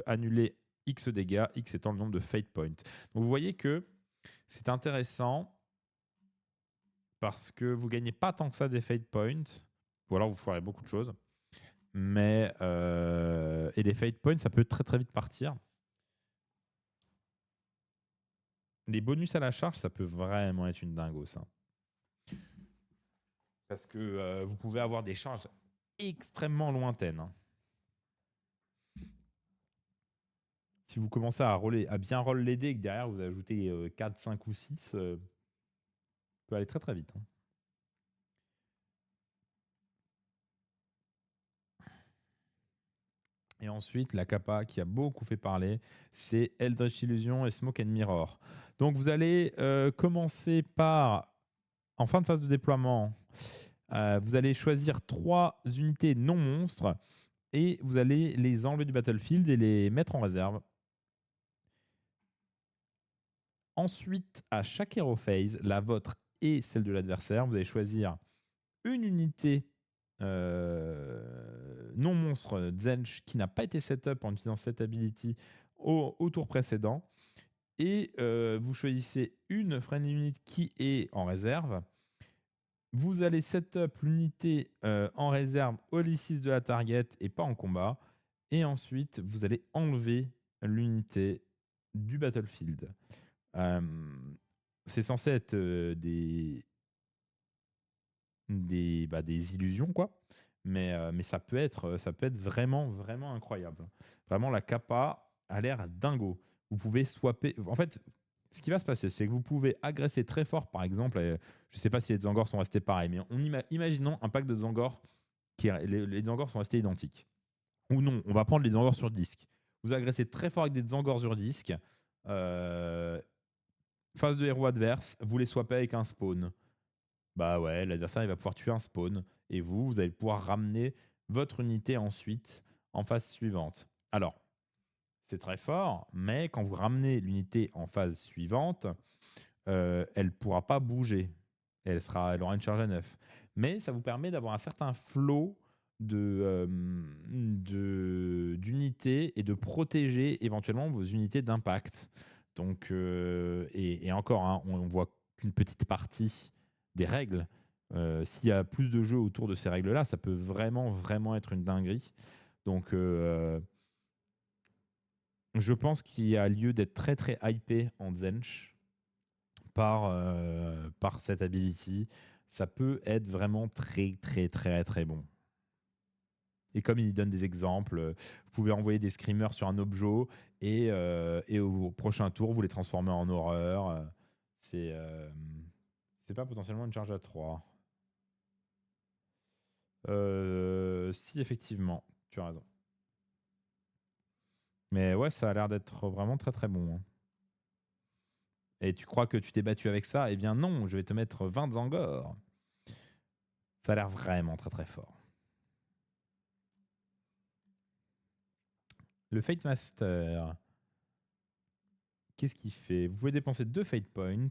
annuler X dégâts, X étant le nombre de fate points. Donc vous voyez que c'est intéressant parce que vous ne gagnez pas tant que ça des fate points, ou alors vous ferez beaucoup de choses. Mais et les fate points, ça peut très très vite partir. Les bonus à la charge, ça peut vraiment être une dingo, ça. Parce que vous pouvez avoir des charges extrêmement lointaines. Hein. Si vous commencez à bien roll les dés et que derrière vous ajoutez 4, 5 ou 6, ça peut aller très très vite. Hein. Et ensuite, la capa qui a beaucoup fait parler, c'est Eldritch Illusion et Smoke and Mirror. Donc vous allez commencer par, en fin de phase de déploiement, vous allez choisir 3 unités non monstres et vous allez les enlever du battlefield et les mettre en réserve. Ensuite, à chaque hero phase, la vôtre et celle de l'adversaire, vous allez choisir une unité non monstre Zench qui n'a pas été setup en utilisant cette ability au tour précédent. Et vous choisissez une friendly unit qui est en réserve. Vous allez setup l'unité en réserve au lysis de la target et pas en combat. Et ensuite, vous allez enlever l'unité du battlefield. C'est censé être des illusions, quoi. Mais ça peut être vraiment, vraiment incroyable. Vraiment, la capa a l'air dingo. Vous pouvez swapper. En fait, ce qui va se passer, c'est que vous pouvez agresser très fort, par exemple. Je ne sais pas si les Zangors sont restés pareils, mais imaginons un pack de Zangors les Zangors sont restés identiques. Ou non, on va prendre les Zangors sur disque. Vous agressez très fort avec des Zangors sur disque. Phase de héros adverse, vous les swappez avec un spawn. Bah ouais, l'adversaire il va pouvoir tuer un spawn. Et vous allez pouvoir ramener votre unité ensuite en phase suivante. Alors, c'est très fort, mais quand vous ramenez l'unité en phase suivante, elle ne pourra pas bouger. Elle aura une charge à 9. Mais ça vous permet d'avoir un certain flow d'unités et de protéger éventuellement vos unités d'impact. Donc, et encore, hein, on voit qu'une petite partie des règles. S'il y a plus de jeux autour de ces règles-là, ça peut vraiment, vraiment être une dinguerie. Donc, je pense qu'il y a lieu d'être très, très hypé en Zench par cette ability. Ça peut être vraiment très, très, très, très bon. Et comme il donne des exemples, vous pouvez envoyer des screamers sur un objet et au prochain tour, vous les transformez en horreur. C'est pas potentiellement une charge à 3. Si, effectivement, tu as raison. Mais ouais, ça a l'air d'être vraiment très très bon. Hein. Et tu crois que tu t'es battu avec ça? Eh bien non, je vais te mettre 20 Zangor. Ça a l'air vraiment très très fort. Le Fate Master, qu'est-ce qu'il fait? Vous pouvez dépenser 2 Fate Points.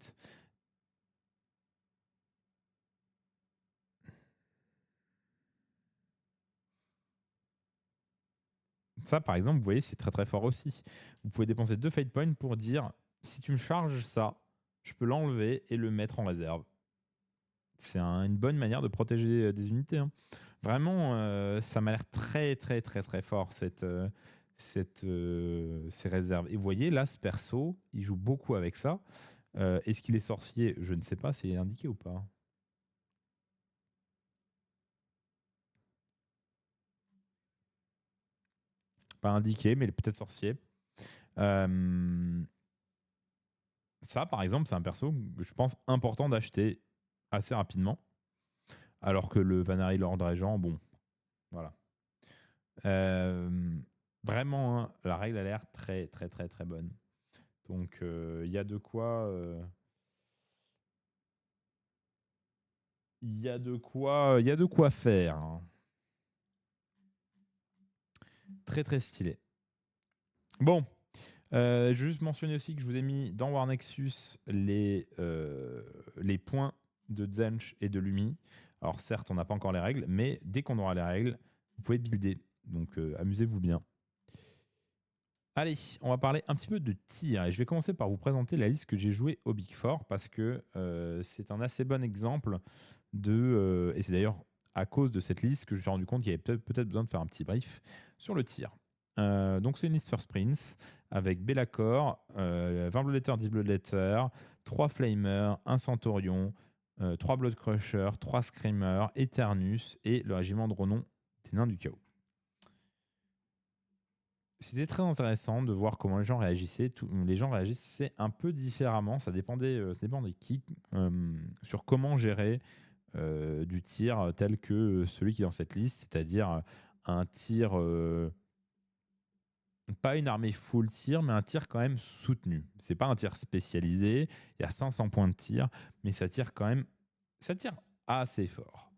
Ça, par exemple, vous voyez, c'est très très fort aussi. Vous pouvez dépenser 2 Fate Points pour dire si tu me charges ça, je peux l'enlever et le mettre en réserve. C'est une bonne manière de protéger des unités. Hein. Vraiment, ça m'a l'air très très très très fort ces réserves. Et vous voyez, là, ce perso, il joue beaucoup avec ça. Est-ce qu'il est sorcier? Je ne sais pas, c'est indiqué ou pas. Pas indiqué, mais il est peut-être sorcier. Ça, par exemple, c'est un perso que je pense important d'acheter assez rapidement. Alors que le Vanari Lord Régent, bon, voilà. Vraiment, hein, la règle a l'air très, très, très, très bonne. Donc, il y a de quoi. Il y a de quoi faire. Hein. Très, très stylé. Bon, je vais juste mentionner aussi que je vous ai mis dans War Nexus les points de Zench et de Lumi. Alors certes, on n'a pas encore les règles, mais dès qu'on aura les règles, vous pouvez builder. Donc amusez-vous bien. Allez, on va parler un petit peu de tir. Et je vais commencer par vous présenter la liste que j'ai jouée au Big Four parce que c'est un assez bon exemple de... et c'est d'ailleurs à cause de cette liste que je me suis rendu compte qu'il y avait peut-être besoin de faire un petit brief sur le tir. Donc c'est une liste First Prince avec Be'lakor, 20 Bloodletter, 10 Bloodletter, 3 Flamer, 1 Centurion, 3 Blood Crusher, 3 Screamer, Eternus et le régiment de Ronon des Nains du Chaos. C'était très intéressant de voir comment les gens réagissaient. Les gens réagissaient un peu différemment. Ça dépendait qui, sur comment gérer du tir tel que celui qui est dans cette liste, c'est-à-dire un tir, pas une armée full tir, mais un tir quand même soutenu. C'est pas un tir spécialisé. Il y a 500 points de tir, mais ça tire quand même, ça tire assez fort.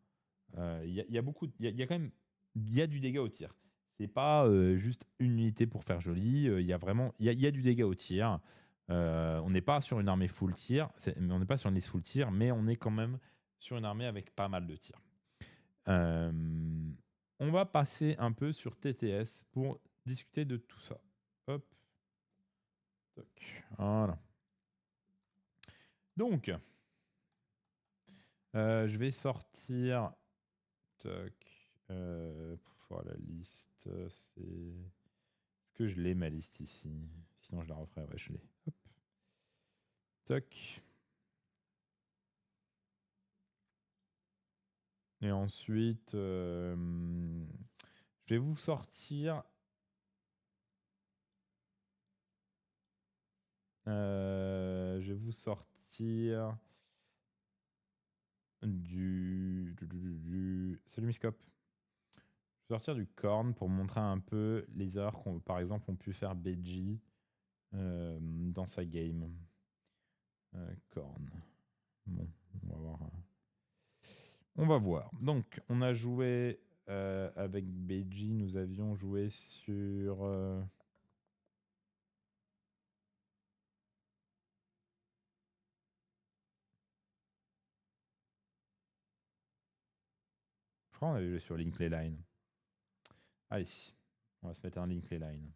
Il y a beaucoup, il y a quand même, il y a du dégât au tir. C'est pas juste une unité pour faire joli. Il y a vraiment, il y a du dégât au tir. On n'est pas sur une armée full tir, on n'est pas sur une liste full tir, mais on est quand même sur une armée avec pas mal de tirs. On va passer un peu sur TTS pour discuter de tout ça. Hop. Toc. Voilà. Donc, je vais sortir. Toc. La liste, c'est. Est-ce que je l'ai ma liste ici? Sinon, je la referai. Ouais, je l'ai. Hop. Toc. Et ensuite, je vais vous sortir. Je vous sortir du... Salut Miscop. Je vais sortir du Korn pour montrer un peu les erreurs qu'on, par exemple, ont pu faire BG dans sa game. Korn. Bon, on va voir. On va voir. Donc, on a joué avec BG, nous avions joué sur... Je crois qu'on avait joué sur Linkley Line. Allez, on va se mettre un Linkley Line.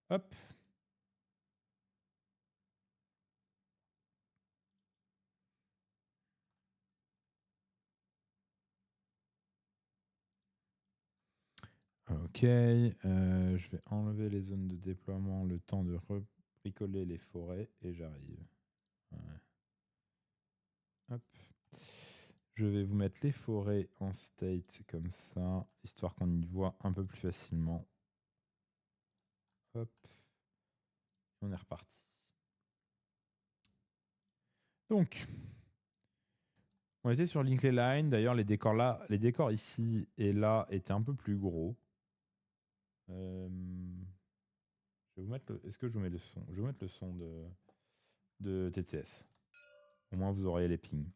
Hop. Ok, je vais enlever les zones de déploiement, le temps de rebricoler les forêts et j'arrive. Ouais. Hop. Je vais vous mettre les forêts en state comme ça, histoire qu'on y voit un peu plus facilement. Hop. On est reparti. Donc, on était sur Linkley Line. D'ailleurs, les décors là, les décors ici et là étaient un peu plus gros. Je vais vous mettre Est-ce que je vous mets le son? Je vais vous mettre le son de TTS. Au moins, vous aurez les pings.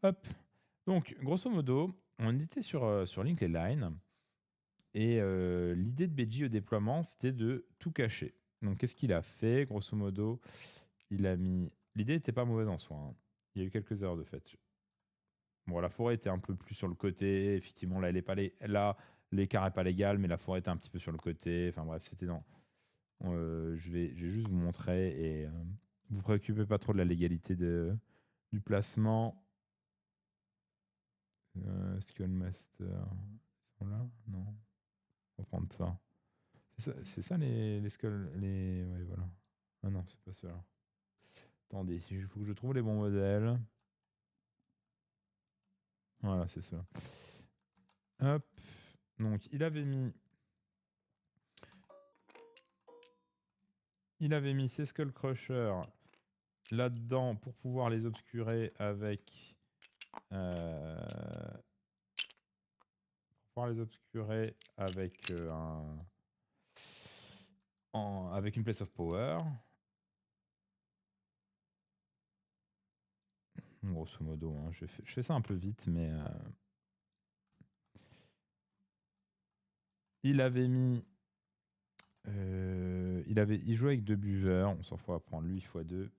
Hop. Donc, grosso modo, on était sur Linkley Line. Et l'idée de BG au déploiement, c'était de tout cacher. Donc, qu'est-ce qu'il a fait? Grosso modo, il a mis... L'idée n'était pas mauvaise en soi. Hein. Il y a eu quelques erreurs de fait. Bon, la forêt était un peu plus sur le côté. Effectivement, là, l'écart n'est pas légal, mais la forêt était un petit peu sur le côté. Enfin bref, c'était dans... je vais juste vous montrer et vous préoccupez pas trop de la légalité du placement. Skullmaster, ils sont là? Non. On va prendre ça. C'est ça les skulls, les... Ouais, voilà. Ah non, c'est pas ça. Attendez, il faut que je trouve les bons modèles. Voilà, c'est ça. Hop. Donc, il avait mis ses Skull Crushers là-dedans pour pouvoir les obscurer avec... avec une Place of Power. Grosso modo, hein, je fais ça un peu vite, mais... il avait mis... il jouait avec 2 buveurs. On s'en fout à prendre lui x2.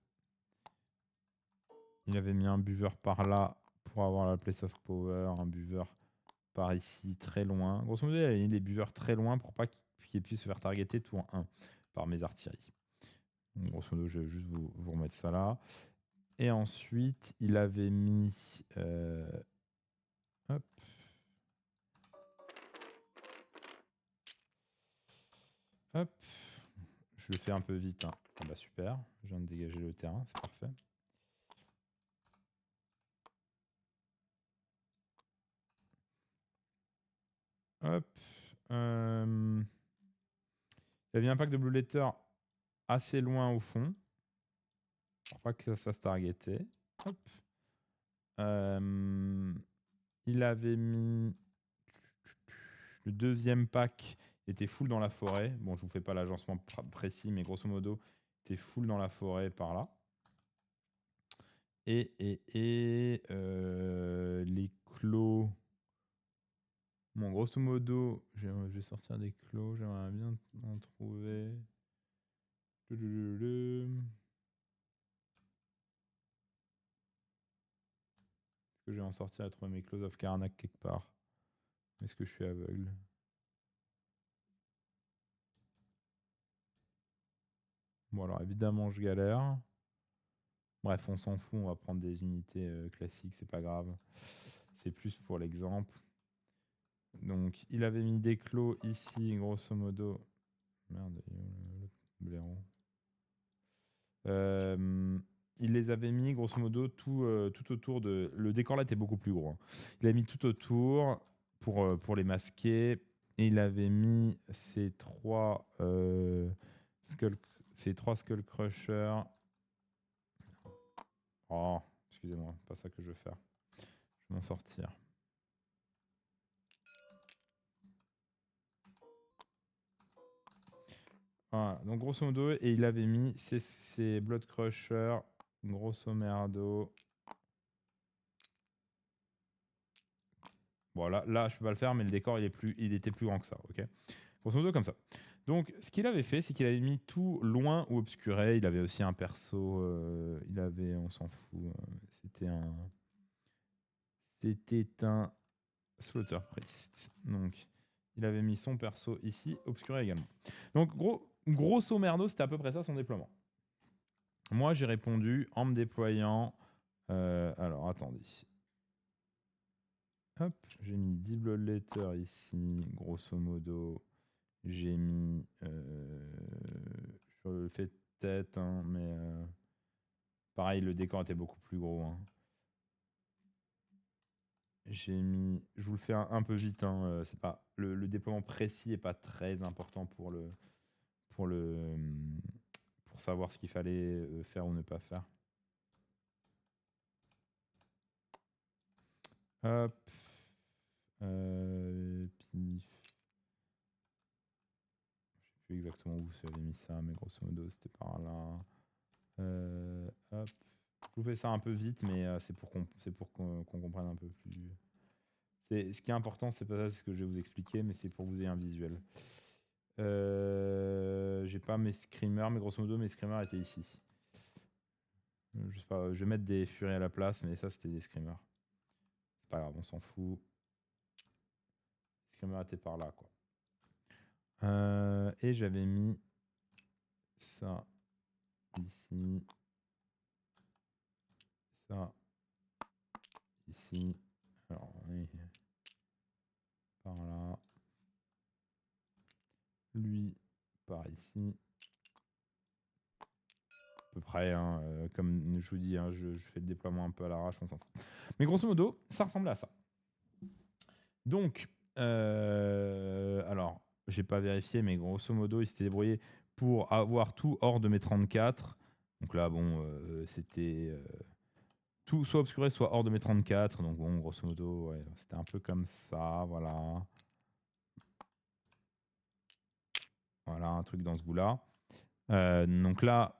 Il avait mis un buveur par là pour avoir la Place of Power. Un buveur par ici, très loin. Grosso modo, il a mis des buveurs très loin pour pas qu'il puisse se faire targeter tout en 1 par mes artilleries. Grosso modo, je vais juste vous remettre ça là. Et ensuite, il avait mis... hop. Hop. Je le fais un peu vite. Hein. Ah bah super, je viens de dégager le terrain, c'est parfait. Hop. Il y avait un pack de Blue Letter assez loin au fond. Pour pas que ça se fasse targeter. Hop. Il avait mis... Le deuxième pack était full dans la forêt. Bon, je vous fais pas l'agencement précis, mais grosso modo, était full dans la forêt par là. Et les clos... Bon, grosso modo, je vais sortir des clos. J'aimerais bien en trouver... Est-ce que je vais en sortir à trouver mes Close of Karnak quelque part? Est-ce que je suis aveugle? Bon, alors évidemment, je galère. Bref, on s'en fout, on va prendre des unités classiques, c'est pas grave. C'est plus pour l'exemple. Donc, il avait mis des clos ici, grosso modo. Merde, le blaireau. Il les avait mis, grosso modo, tout autour de... Le décor là était beaucoup plus gros. Hein. Il a mis tout autour pour les masquer. Et il avait mis ces trois Skull Crusher. Oh, excusez-moi, pas ça que je veux faire. Je vais m'en sortir. Voilà, donc grosso modo, et il avait mis ces Blood Crusher, grosso merdo. Bon, là, je peux pas le faire, mais le décor, il était plus grand que ça, ok? Grosso modo, comme ça. Donc, ce qu'il avait fait, c'est qu'il avait mis tout loin ou obscuré. Il avait aussi un perso, on s'en fout, c'était un Slaughter Priest. Donc, il avait mis son perso ici, obscuré également. Donc, grosso merdo, c'était à peu près ça son déploiement. Moi, j'ai répondu en me déployant. Alors, attendez. Hop, j'ai mis 10 Bloodletter ici, grosso modo. J'ai mis. Je le fais tête, hein, mais. Pareil, le décor était beaucoup plus gros. Hein. J'ai mis. Je vous le fais un peu vite. Hein, c'est pas le déploiement précis est pas très important pour savoir ce qu'il fallait faire ou ne pas faire. Hop. Pif. Je sais plus exactement où j'avais mis ça, mais grosso modo c'était par là. Hop. Je vous fais ça un peu vite, mais c'est pour qu'on comprenne un peu plus. Ce qui est important, c'est pas ça, c'est ce que je vais vous expliquer, mais c'est pour que vous ayez un visuel. J'ai pas mes screamers, mais grosso modo, mes screamers étaient ici. Je sais pas, je vais mettre des furies à la place, mais ça, c'était des screamers. C'est pas grave, on s'en fout. Les screamers étaient par là, quoi. Et j'avais mis ça ici. Ça ici. Alors, oui. Par là. Lui, par ici. À peu près, hein, comme je vous dis, hein, je fais le déploiement un peu à l'arrache, on s'en fout. Mais grosso modo, ça ressemble à ça. Donc, alors, j'ai pas vérifié, mais grosso modo, il s'était débrouillé pour avoir tout hors de mes 34. Donc là, bon, c'était tout soit obscuré, soit hors de mes 34. Donc bon, grosso modo, ouais, c'était un peu comme ça, voilà. Voilà, un truc dans ce goût-là. Donc là,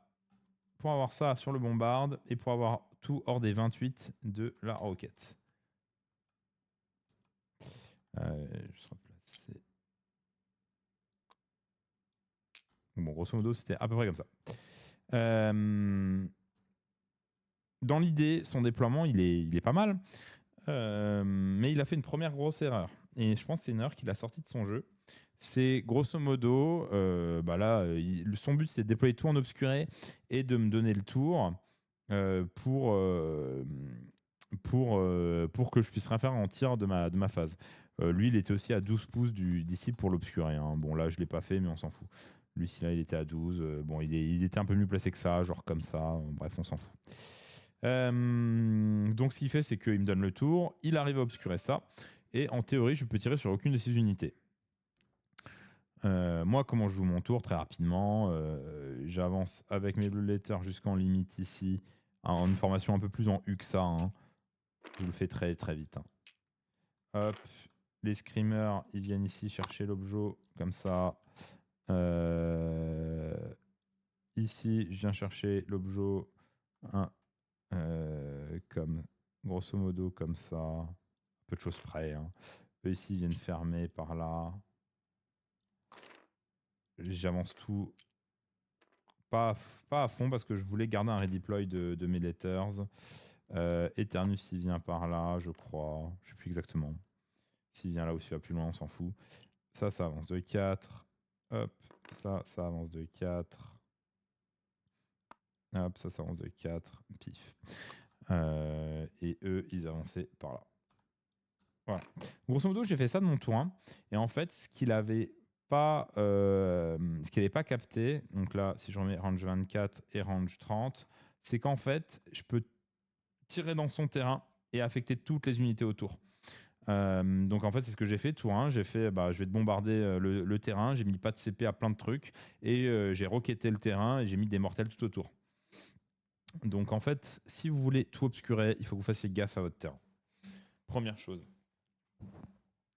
pour avoir ça sur le bombarde et pour avoir tout hors des 28 de la roquette. Je serai placé. Bon, grosso modo, c'était à peu près comme ça. Dans l'idée, son déploiement, il est pas mal. Mais il a fait une première grosse erreur. Et je pense que c'est une erreur qu'il a sortie de son jeu. C'est grosso modo, bah là, son but c'est de déployer tout en obscuré et de me donner le tour pour que je puisse rien faire en tir de ma phase. Lui, il était aussi à 12 pouces d'ici pour l'obscurer. Hein. Bon, là, je ne l'ai pas fait, mais on s'en fout. Lui, si là, il était à 12. Bon, il était un peu mieux placé que ça, genre comme ça. Bref, on s'en fout. Donc, ce qu'il fait, c'est qu'il me donne le tour. Il arrive à obscurer ça. Et en théorie, je peux tirer sur aucune de ses unités. Moi, comment je joue mon tour très rapidement, j'avance avec mes Blue Letters jusqu'en limite ici, en une formation un peu plus en U que ça. Hein. Je le fais très très vite. Hein. Hop, les screamers, ils viennent ici chercher l'objet comme ça. Ici, je viens chercher l'objet comme grosso modo comme ça. Peu de choses près. Hein. Eux ici, ils viennent fermer par là. J'avance tout. Pas à fond parce que je voulais garder un redeploy de mes letters. Eternus, il vient par là, je crois. Je sais plus exactement. S'il vient là ou s'il va plus loin, on s'en fout. Ça avance de 4. Hop, ça avance de 4. Hop, ça avance de 4. Pif. Et eux, ils avançaient par là. Voilà. Grosso modo, j'ai fait ça de mon tour 1. Et en fait, ce qu'il n'avait pas capté, donc là, si je remets range 24 et range 30, c'est qu'en fait, je peux tirer dans son terrain et affecter toutes les unités autour. Donc en fait, c'est ce que j'ai fait. Tour 1, j'ai fait je vais te bombarder le terrain. J'ai mis pas de CP à plein de trucs et j'ai roquetté le terrain et j'ai mis des mortels tout autour. Donc en fait, si vous voulez tout obscurer, il faut que vous fassiez gaffe à votre terrain. Première chose.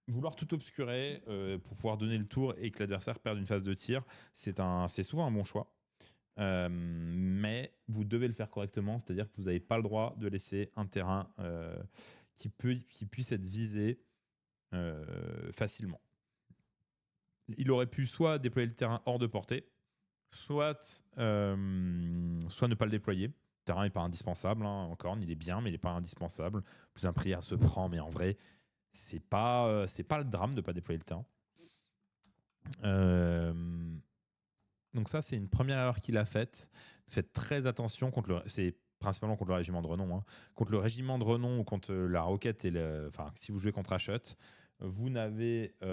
Vouloir tout obscurer pour pouvoir donner le tour et que l'adversaire perde une phase de tir, c'est souvent un bon choix. Mais vous devez le faire correctement, c'est-à-dire que vous n'avez pas le droit de laisser un terrain qui puisse être visé facilement. Il aurait pu soit déployer le terrain hors de portée, soit ne pas le déployer. Le terrain n'est pas indispensable, hein, en corne, il est bien, mais il n'est pas indispensable. Plus un prière se prend, mais en vrai, c'est pas le drame de ne pas déployer le terrain. Donc ça, c'est une première erreur qu'il a faite. Faites très attention c'est principalement contre le régiment de renom. Hein. Contre le régiment de renom ou contre la roquette enfin, si vous jouez contre Hachette, vous n'avez pas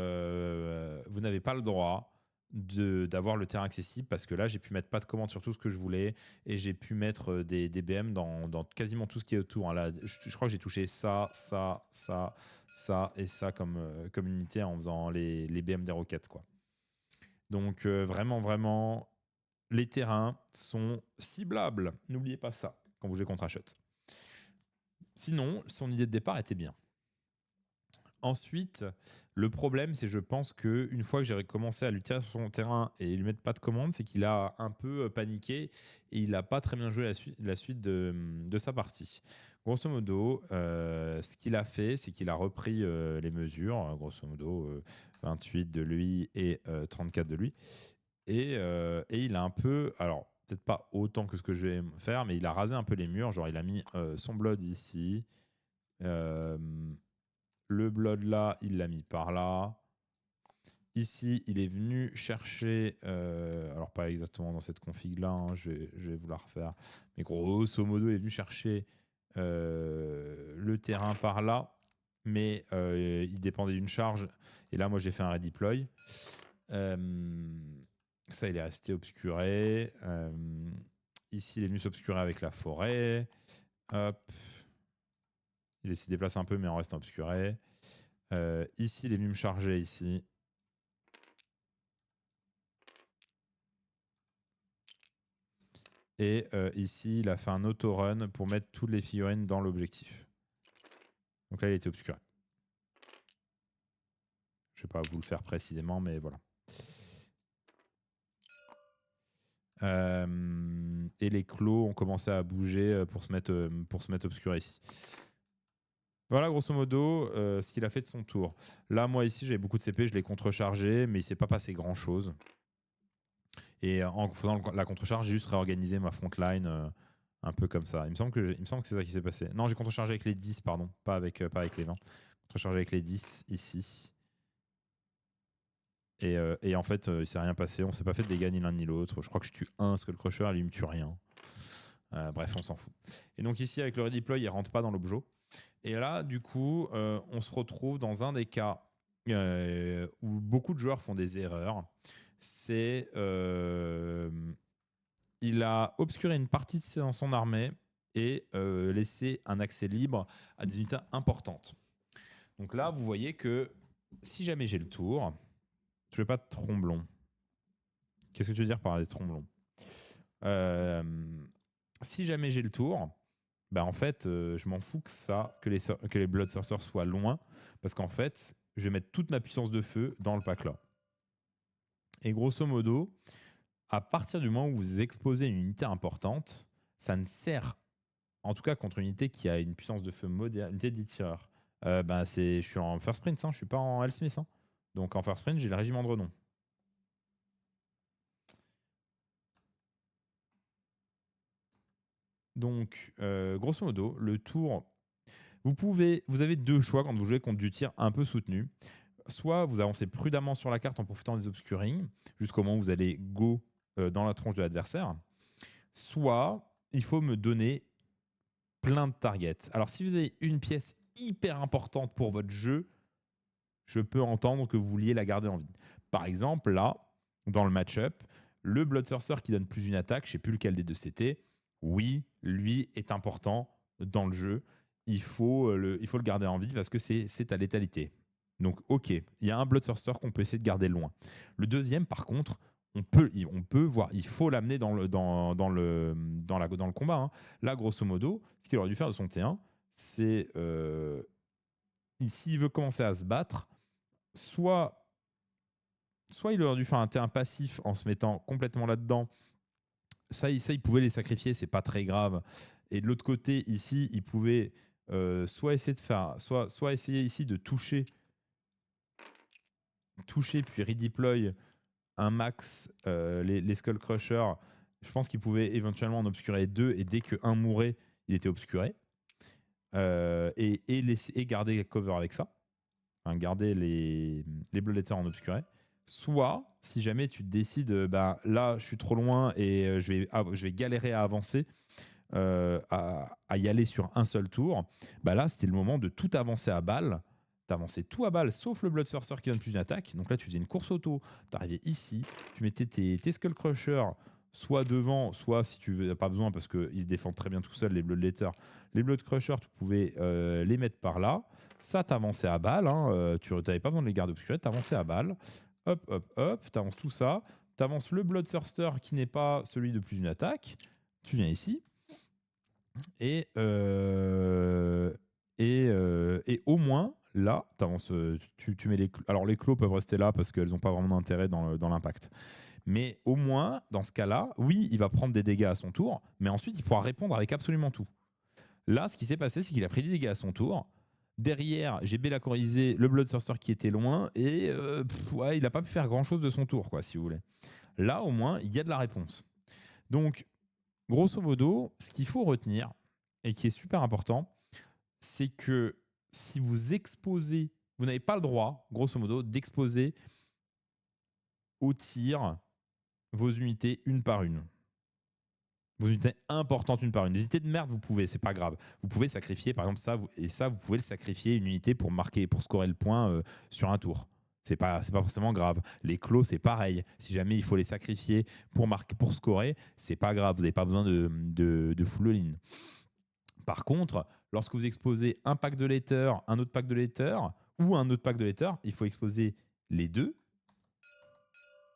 le droit d'avoir le terrain accessible parce que là, j'ai pu mettre pas de commande sur tout ce que je voulais et j'ai pu mettre des BM dans quasiment tout ce qui est autour. Hein. Là, je crois que j'ai touché ça et ça comme unité en faisant les BM des roquettes, quoi. Donc vraiment, les terrains sont ciblables. N'oubliez pas ça quand vous jouez contre Hachette. Sinon, son idée de départ était bien. Ensuite, le problème, c'est je pense qu'une fois que j'ai commencé à lutter sur son terrain et lui mettre pas de commande, c'est qu'il a un peu paniqué et il n'a pas très bien joué la suite de sa partie. Grosso modo, ce qu'il a fait, c'est qu'il a repris les mesures, grosso modo 28 de lui et 34 de lui. Et il a un peu, alors peut-être pas autant que ce que je vais faire, mais il a rasé un peu les murs. Genre, il a mis son blood ici. Le blood là, il l'a mis par là. Ici, il est venu chercher, alors pas exactement dans cette config là, hein, je vais vous la refaire, mais grosso modo, il est venu chercher le terrain par là, mais il dépendait d'une charge. Et là, moi, j'ai fait un redeploy. Ça, il est resté obscuré. Ici, il est venu s'obscurer avec la forêt. Hop. Il s'y déplace un peu, mais en restant obscuré. Ici, il est venu me charger ici. Et ici, il a fait un auto-run pour mettre toutes les figurines dans l'objectif. Donc là, il était obscuré. Je ne vais pas vous le faire précisément, mais voilà. Et les clos ont commencé à bouger pour se mettre obscuré ici. Voilà, grosso modo, ce qu'il a fait de son tour. Là, moi, ici, j'avais beaucoup de CP, je l'ai contrechargé, mais il ne s'est pas passé grand-chose. Et en faisant la contrecharge, j'ai juste réorganisé ma frontline un peu comme ça. Il me semble que c'est ça qui s'est passé. Non, j'ai contrechargé avec les 10, pardon, pas avec les 20. Contrechargé avec les 10 ici. Et en fait, il ne s'est rien passé. On ne s'est pas fait de dégâts ni l'un ni l'autre. Je crois que je tue un Skull Crusher, lui, il me tue rien. Bref, on s'en fout. Et donc ici, avec le redeploy, il ne rentre pas dans l'objet. Et là, du coup, on se retrouve dans un des cas où beaucoup de joueurs font des erreurs. C'est il a obscuré une partie de son armée et laissé un accès libre à des unités importantes. Donc là, vous voyez que si jamais j'ai le tour, je ne vais pas de tromblon. Qu'est-ce que tu veux dire par des tromblons ? Si jamais j'ai le tour, bah en fait, je m'en fous que les Blood Sorcerers soient loin, parce qu'en fait, je vais mettre toute ma puissance de feu dans le pack là. Et grosso modo, à partir du moment où vous exposez une unité importante, ça ne sert, en tout cas contre une unité qui a une puissance de feu moderne, une unité de 10 tireurs. Je suis en first sprint, hein, je suis pas en Hellsmith. Hein. Donc en first sprint, j'ai le régiment de renom. Donc, grosso modo, le tour, vous avez deux choix quand vous jouez contre du tir un peu soutenu. Soit vous avancez prudemment sur la carte en profitant des obscurings, jusqu'au moment où vous allez go dans la tronche de l'adversaire. Soit il faut me donner plein de targets. Alors, si vous avez une pièce hyper importante pour votre jeu, je peux entendre que vous vouliez la garder en vie. Par exemple, là, dans le match-up, le Blood Sorcerer qui donne plus une attaque, je ne sais plus lequel des deux c'était, oui, lui est important dans le jeu. il faut le garder en vie parce que c'est ta létalité. Donc, ok, il y a un Bloodthirster qu'on peut essayer de garder loin. Le deuxième, par contre, on peut voir, il faut l'amener dans le combat. Hein. Là, grosso modo, ce qu'il aurait dû faire de son T1, c'est s'il veut commencer à se battre, soit il aurait dû faire un T1 passif en se mettant complètement là-dedans. Ça, il pouvait les sacrifier, c'est pas très grave. Et de l'autre côté, ici, il pouvait soit essayer de faire, soit essayer ici de toucher puis redeploy un max les Skull Crushers. Je pense qu'il pouvait éventuellement en obscurer 2 et dès qu'un mourait, il était obscuré. Et garder cover avec ça. Enfin, garder les Bloodletters en obscuré. Soit, si jamais tu décides, là, je suis trop loin et je vais galérer à avancer, à y aller sur un seul tour, là, c'était le moment de tout avancer à balle. T'avançais tout à balle, sauf le Bloodthirster qui donne plus d'une attaque. Donc là, tu faisais une course auto, t'arrivais ici, tu mettais tes Skull Crushers soit devant, soit si tu veux, pas besoin parce qu'ils se défendent très bien tout seuls, les Bloodletters. Les Blood Crushers, tu pouvais les mettre par là. Ça, t'avançais à balle. Hein, tu n'avais pas besoin de les garder obscurés, t'avançais à balle. Hop, hop, hop, t'avances tout ça. T'avances le Bloodthirster qui n'est pas celui de plus d'une attaque. Tu viens ici. Et au moins, là, tu mets les... Alors, les clos peuvent rester là parce qu'elles n'ont pas vraiment d'intérêt dans l'impact. Mais au moins, dans ce cas-là, oui, il va prendre des dégâts à son tour, mais ensuite, il pourra répondre avec absolument tout. Là, ce qui s'est passé, c'est qu'il a pris des dégâts à son tour. Derrière, j'ai bélacorisé le Bloodthirster qui était loin et il n'a pas pu faire grand-chose de son tour, quoi, si vous voulez. Là, au moins, il y a de la réponse. Donc, grosso modo, ce qu'il faut retenir, et qui est super important, c'est que si vous exposez, vous n'avez pas le droit, grosso modo, d'exposer au tir vos unités une par une. Vos unités importantes une par une. Les unités de merde, vous pouvez, c'est pas grave. Vous pouvez sacrifier, par exemple, vous pouvez le sacrifier une unité pour marquer, pour scorer le point sur un tour. C'est pas forcément grave. Les clos, c'est pareil. Si jamais il faut les sacrifier pour marquer, pour scorer, c'est pas grave. Vous n'avez pas besoin de full ligne. Par contre, lorsque vous exposez un pack de letter, un autre pack de letter ou un autre pack de letter, il faut exposer les deux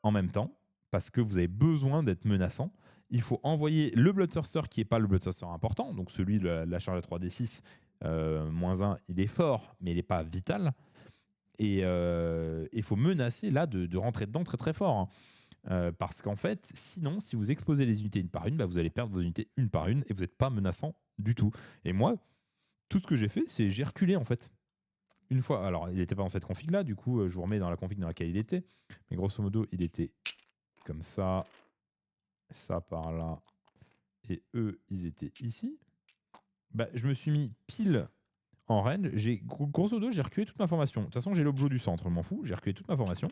en même temps parce que vous avez besoin d'être menaçant. Il faut envoyer le Bloodthirster qui n'est pas le Bloodthirster important, donc celui de la charge à 3d6 -1, il est fort, mais il n'est pas vital. Et il faut menacer là de rentrer dedans très très fort. Hein. Parce qu'en fait, sinon, si vous exposez les unités une par une, vous allez perdre vos unités une par une et vous n'êtes pas menaçant du tout. Et moi, tout ce que j'ai fait, c'est j'ai reculé en fait. Une fois, alors il n'était pas dans cette config là, du coup, je vous remets dans la config dans laquelle il était. Mais grosso modo, il était comme ça par là, et eux, ils étaient ici. Je me suis mis pile en range. Grosso modo, j'ai reculé toute ma formation. De toute façon, j'ai l'objet du centre, je m'en fous. J'ai reculé toute ma formation.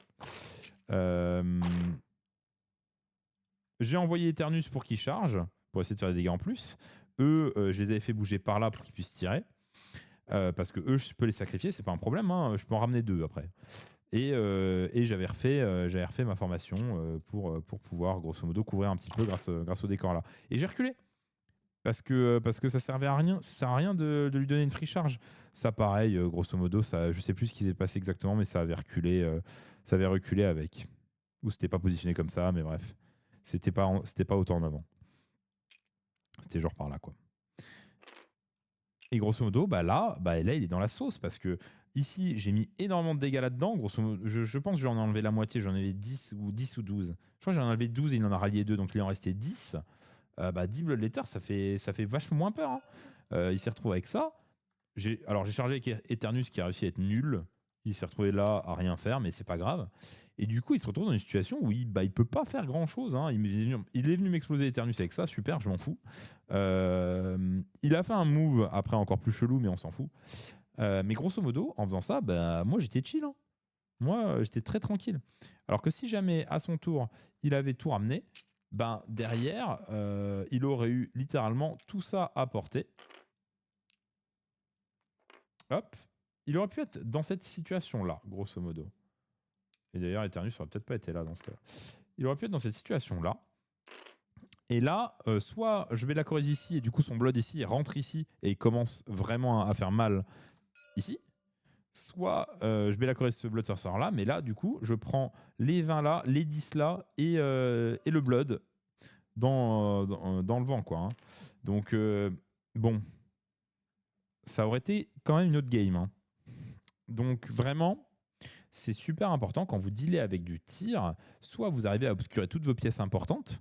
J'ai envoyé Eternus pour qu'il charge, pour essayer de faire des dégâts en plus. Eux, je les avais fait bouger par là pour qu'ils puissent tirer. Parce que eux, je peux les sacrifier, c'est pas un problème. Hein, je peux en ramener 2 après. Et j'avais refait ma formation pour pouvoir, grosso modo, couvrir un petit peu grâce au décor là. Et j'ai reculé. Parce que ça servait à rien. Ça sert à rien de lui donner une free charge. Ça, pareil, grosso modo, je sais plus ce qui s'est passé exactement, mais ça avait reculé avec. Ou c'était pas positionné comme ça, mais bref. C'était pas autant en avant. C'était genre par là, quoi. Et grosso modo, là, il est dans la sauce parce que ici, j'ai mis énormément de dégâts là-dedans. Grosso modo, je pense que j'en ai enlevé la moitié. J'en avais 10 ou 12. Je crois que j'en ai enlevé 12 et il en a rallié 2, donc il en restait 10. 10 Bloodletters, ça fait vachement moins peur. Hein. Il s'est retrouvé avec ça. J'ai chargé avec Eternus qui a réussi à être nul. Il s'est retrouvé là à rien faire, mais c'est pas grave. Et du coup, il se retrouve dans une situation où il peut pas faire grand chose. Hein. Il est venu m'exploser Eternus avec ça, super, je m'en fous. Il a fait un move après encore plus chelou, mais on s'en fout. Mais grosso modo, en faisant ça, moi j'étais chill. Hein. Moi, j'étais très tranquille. Alors que si jamais à son tour, il avait tout ramené, derrière, il aurait eu littéralement tout ça à porter. Hop, il aurait pu être dans cette situation-là, grosso modo. Et d'ailleurs, Eternus n'aurait peut-être pas été là dans ce cas-là. Il aurait pu être dans cette situation-là. Et là, soit je mets la Corrèze ici et du coup son blood ici, il rentre ici et il commence vraiment à faire mal ici. Soit je mets la Corrèze ce blood sorcerer là, mais là du coup je prends les 20 là, les 10 là et le blood dans le vent quoi. Hein. Donc bon, ça aurait été quand même une autre game. Hein. Donc vraiment, c'est super important quand vous dealez avec du tir, soit vous arrivez à obscurer toutes vos pièces importantes,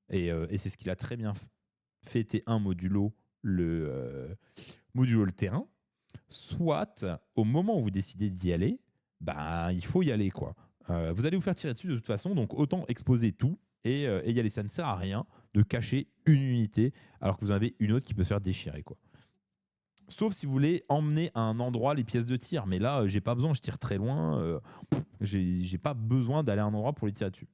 et c'est ce qu'il a très bien fait T1 modulo le terrain, soit au moment où vous décidez d'y aller, bah, il faut y aller. Quoi. Vous allez vous faire tirer dessus de toute façon, donc autant exposer tout et y aller. Ça ne sert à rien de cacher une unité alors que vous en avez une autre qui peut se faire déchirer. Quoi. Sauf si vous voulez emmener à un endroit les pièces de tir. Mais là, j'ai pas besoin, je tire très loin. J'ai pas besoin d'aller à un endroit pour les tirer dessus.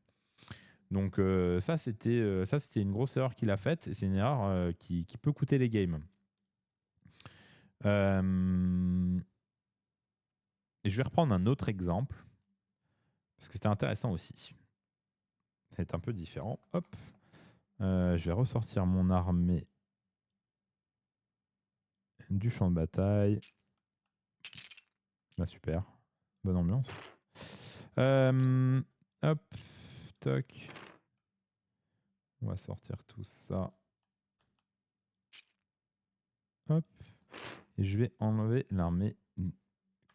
Donc ça, c'était une grosse erreur qu'il a faite. Et c'est une erreur qui peut coûter les games. Et je vais reprendre un autre exemple. Parce que c'était intéressant aussi. C'est un peu différent. Hop. Je vais ressortir mon armée du champ de bataille. Bah, super. Bonne ambiance. Hop. Toc. On va sortir tout ça. Hop. Et je vais enlever l'armée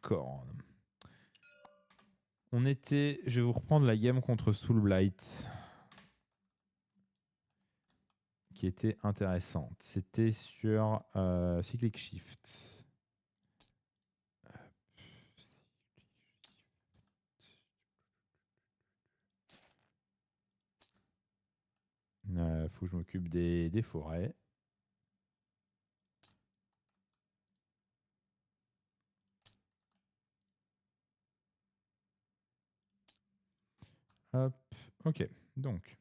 corne. Je vais vous reprendre la game contre Soulblight. Qui était intéressante. C'était sur Cyclic Shift. Faut que je m'occupe des forêts. Hop, ok, donc.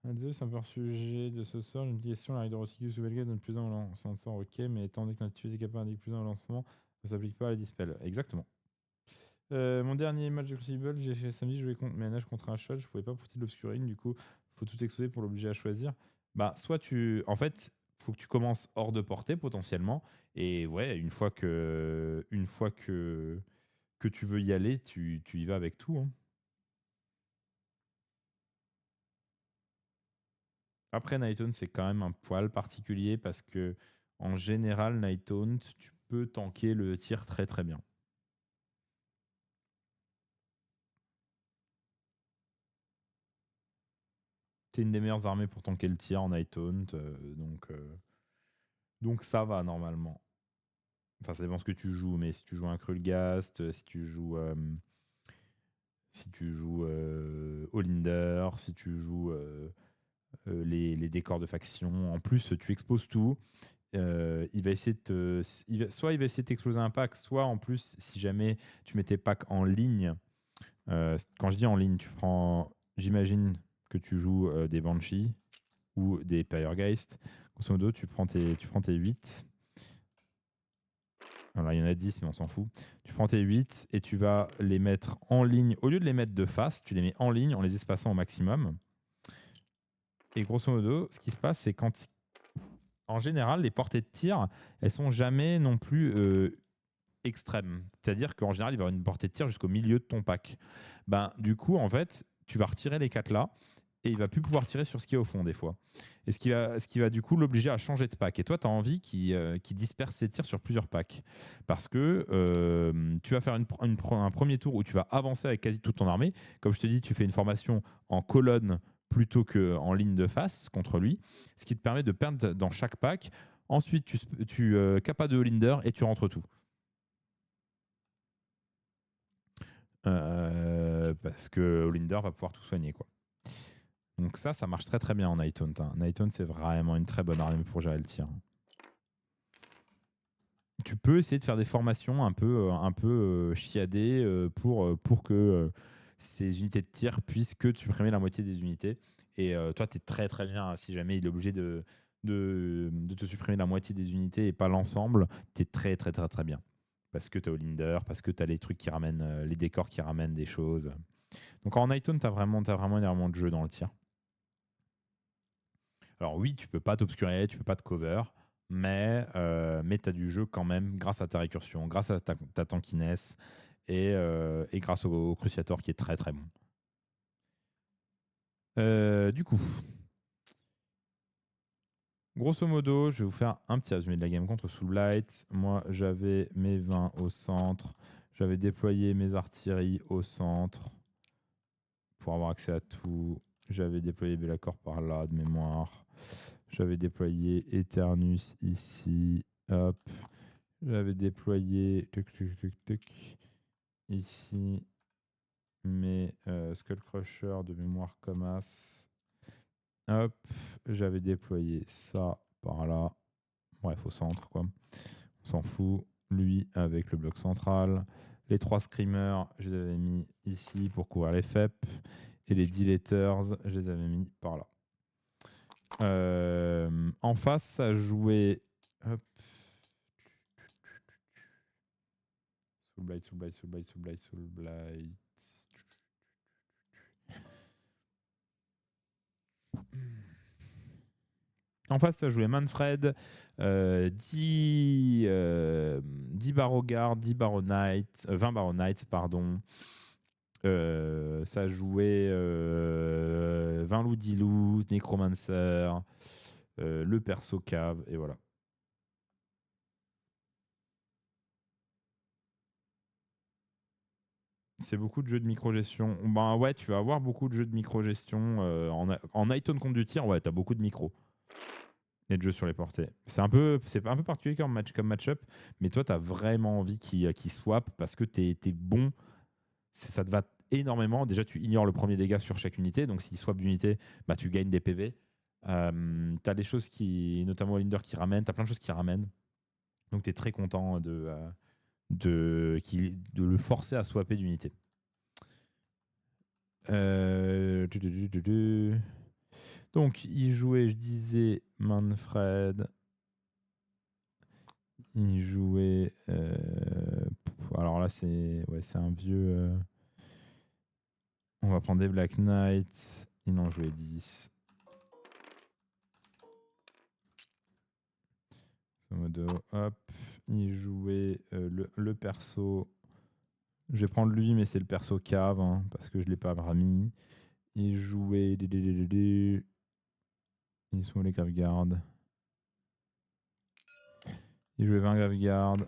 Désolé, c'est un peu hors sujet de ce soir. Une question, la Hydroticus ou Belga donne plus d'un au lancement, ok, mais étant donné que l'activité capable indique plus d'un au lancement, ça s'applique pas à la dispel. Exactement. Mon dernier match de Crucible, j'ai fait samedi, je jouais contre ménage contre un shot, je pouvais pas profiter de l'obscuring, du coup, faut tout exposer pour l'obliger à choisir. Bah, soit en fait, faut que tu commences hors de portée potentiellement, et ouais, une fois que tu veux y aller, tu y vas avec tout. Hein. Après, Nighthaunt, c'est quand même un poil particulier parce que en général, Nighthaunt, tu peux tanker le tir très très bien. C'est une des meilleures armées pour tanker le tir en Nighthaunt, donc ça va normalement. Enfin, ça dépend ce que tu joues, mais si tu joues un Krulgast, si tu joues Olinder, si tu joues les décors de faction, en plus tu exposes tout. Il va essayer soit il va essayer de t'exploser un pack, soit en plus, si jamais tu mets tes packs en ligne, quand je dis en ligne, tu prends, j'imagine que tu joues des Banshee ou des Pyregeist. Grosso modo, tu prends tes 8. Alors, il y en a 10, mais on s'en fout. Tu prends tes 8 et tu vas les mettre en ligne. Au lieu de les mettre de face, tu les mets en ligne en les espaçant au maximum. Et grosso modo, ce qui se passe, c'est quand en général, les portées de tir, elles sont jamais non plus extrêmes. C'est-à-dire qu'en général, il va y avoir une portée de tir jusqu'au milieu de ton pack. Ben, du coup, en fait, tu vas retirer les 4 là et il va plus pouvoir tirer sur ce qui est au fond des fois. Et ce qui va du coup l'obliger à changer de pack. Et toi, tu as envie qu'il disperse ses tirs sur plusieurs packs. Parce que tu vas faire un premier tour où tu vas avancer avec quasi toute ton armée. Comme je te dis, tu fais une formation en colonne plutôt qu'en ligne de face contre lui. Ce qui te permet de perdre dans chaque pack. Ensuite, tu capas de Holinder et tu rentres tout. Parce que Holinder va pouvoir tout soigner, quoi. Donc ça marche très très bien en Nighthaunt. Hein. Nighthaunt, c'est vraiment une très bonne arme pour gérer le tir. Tu peux essayer de faire des formations un peu chiadées pour que ces unités de tir puissent que supprimer la moitié des unités. Et toi, tu es très très bien. Si jamais il est obligé de te supprimer la moitié des unités et pas l'ensemble, tu es très très très très bien. Parce que tu as Holinder, parce que tu as les trucs qui ramènent, les décors qui ramènent des choses. Donc en Hightone, tu as vraiment énormément de jeux dans le tir. Alors oui, tu peux pas t'obscurer, tu peux pas te cover, mais tu as du jeu quand même grâce à ta récursion, grâce à ta tankiness et grâce au Cruciator qui est très très bon. Du coup, grosso modo, je vais vous faire un petit résumé de la game contre Soulblight. Moi, j'avais mes 20 au centre. J'avais déployé mes artilleries au centre pour avoir accès à tout. J'avais déployé Bellacore par là, de mémoire. J'avais déployé Eternus ici. Hop. J'avais déployé ici mes Skullcrusher de mémoire comme as. Hop. J'avais déployé ça par là. Bref, au centre, quoi. On s'en fout. Lui avec le bloc central. Les 3 screamers, je les avais mis ici pour couvrir les FEP. Et les dilators, je les avais mis par là. En face, ça jouait. Hop. Soulblight. En face, ça jouait Manfred, 10 Barrowguard, 10 Barrow Knights, 20 Barrow Knights, pardon. Ça jouait 20 loups, 10 loups, Necromancer, le perso cave, et voilà. C'est beaucoup de jeux de micro-gestion. Ben ouais, tu vas avoir beaucoup de jeux de micro-gestion. En Hightone contre du tir, ouais, t'as beaucoup de micro. Et de jeux sur les portées. C'est un peu particulier comme match-up, mais toi, t'as vraiment envie qu'il swap parce que t'es bon. Ça te va énormément. Déjà, tu ignores le premier dégât sur chaque unité, donc s'il swap d'unité, bah, tu gagnes des PV. T'as des choses qui, notamment Linder qui ramène, t'as plein de choses qui ramènent. Donc t'es très content de le forcer à swapper d'unité. Donc, il jouait, je disais, Manfred. Il jouait. Alors là, c'est un vieux. On va prendre des Black Knights. Il en jouait 10. Modo, hop. Il jouait le perso. Je vais prendre lui, mais c'est le perso cave, hein, parce que je ne l'ai pas mis. Il jouait. Ils sont les Graveguard. Il jouait 20 Graveguard. Je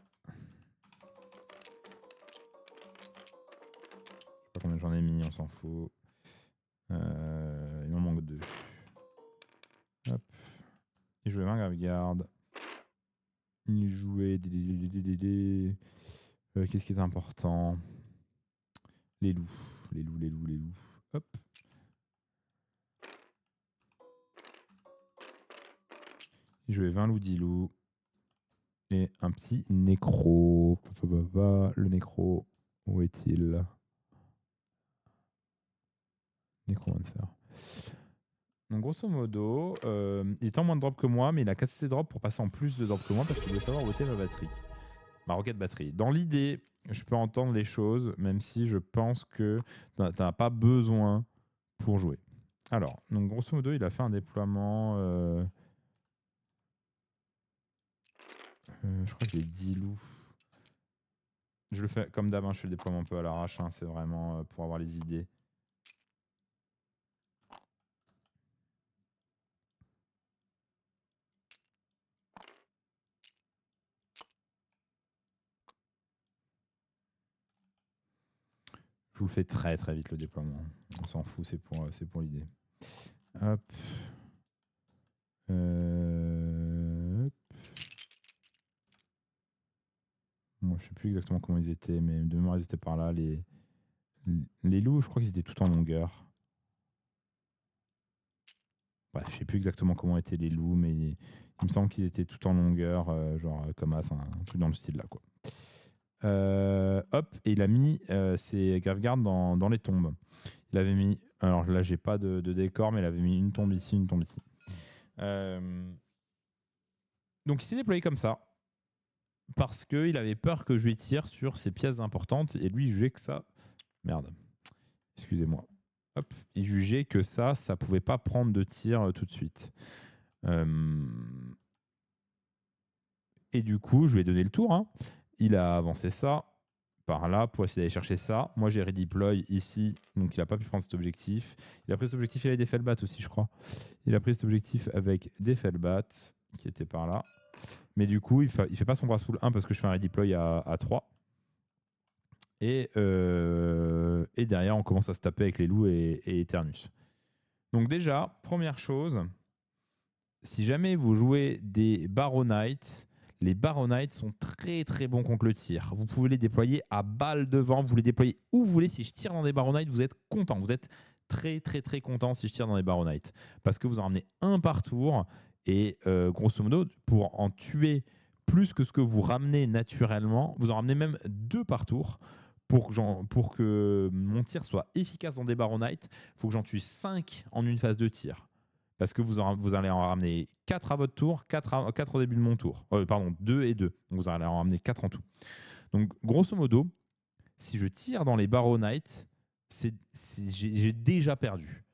sais pas combien j'en ai mis, on s'en fout. Il m'en manque 2. Hop. Il jouait 20 Graveguard. Il jouait qu'est-ce qui est important? Les loups. Les loups. Hop. Il jouait 20 loups, 10 loups. Et un petit nécro. Le nécro, où est-il? Necromancer. Donc grosso modo, il est en moins de drop que moi, mais il a cassé ses drops pour passer en plus de drop que moi parce qu'il veut savoir où était ma batterie. Ma roquette batterie. Dans l'idée, je peux entendre les choses, même si je pense que tu n'as pas besoin pour jouer. Alors, donc grosso modo, il a fait un déploiement. Je crois que j'ai 10 loups. Je le fais comme d'hab, hein, je fais le déploiement un peu à l'arrache. Hein, c'est vraiment pour avoir les idées. Je vous le fais très très vite le déploiement. On s'en fout, c'est pour l'idée. Hop. Moi, je sais plus exactement comment ils étaient, mais de mémoire, ils étaient par là. Les loups, je crois qu'ils étaient tout en longueur. Bref, je sais plus exactement comment étaient les loups, mais il me semble qu'ils étaient tout en longueur, genre comme as, un truc dans le style là, quoi. Hop, et il a mis ses Graveguard dans les tombes. Il avait mis, alors là, j'ai pas de décor, mais il avait mis une tombe ici, une tombe ici. Donc il s'est déployé comme ça. Parce qu'il avait peur que je lui tire sur ses pièces importantes et lui il jouait que ça. Merde. excusez-moi. Hop, il jugeait que ça pouvait pas prendre de tir tout de suite. Et du coup, je lui ai donné le tour. Hein. Il a avancé ça par là pour essayer d'aller chercher ça. Moi, j'ai redeploy ici, donc il n'a pas pu prendre cet objectif. Il a pris cet objectif avec des Fellbats aussi, je crois. Il a pris cet objectif avec des Fellbats qui étaient par là. Mais du coup, il fait pas son Wrathful 1 parce que je fais un redeploy à 3. Et derrière, on commence à se taper avec les loups et Eternus. Donc déjà, première chose, si jamais vous jouez des Baronites, les Baronites sont très très bons contre le tir. Vous pouvez les déployer à balle devant, vous les déployez où vous voulez. Si je tire dans des Baronites, vous êtes content. Vous êtes très très très content si je tire dans des Baronites. Parce que vous en ramenez un par tour. Et grosso modo, pour en tuer plus que ce que vous ramenez naturellement, vous en ramenez même 2 par tour. Pour que mon tir soit efficace dans des Baronites, il faut que j'en tue 5 en une phase de tir. Parce que vous allez en ramener 4 à votre tour, 4 au début de mon tour. Pardon, 2 et 2. Donc vous allez en ramener 4 en tout. Donc grosso modo, si je tire dans les Baronites, j'ai déjà perdu.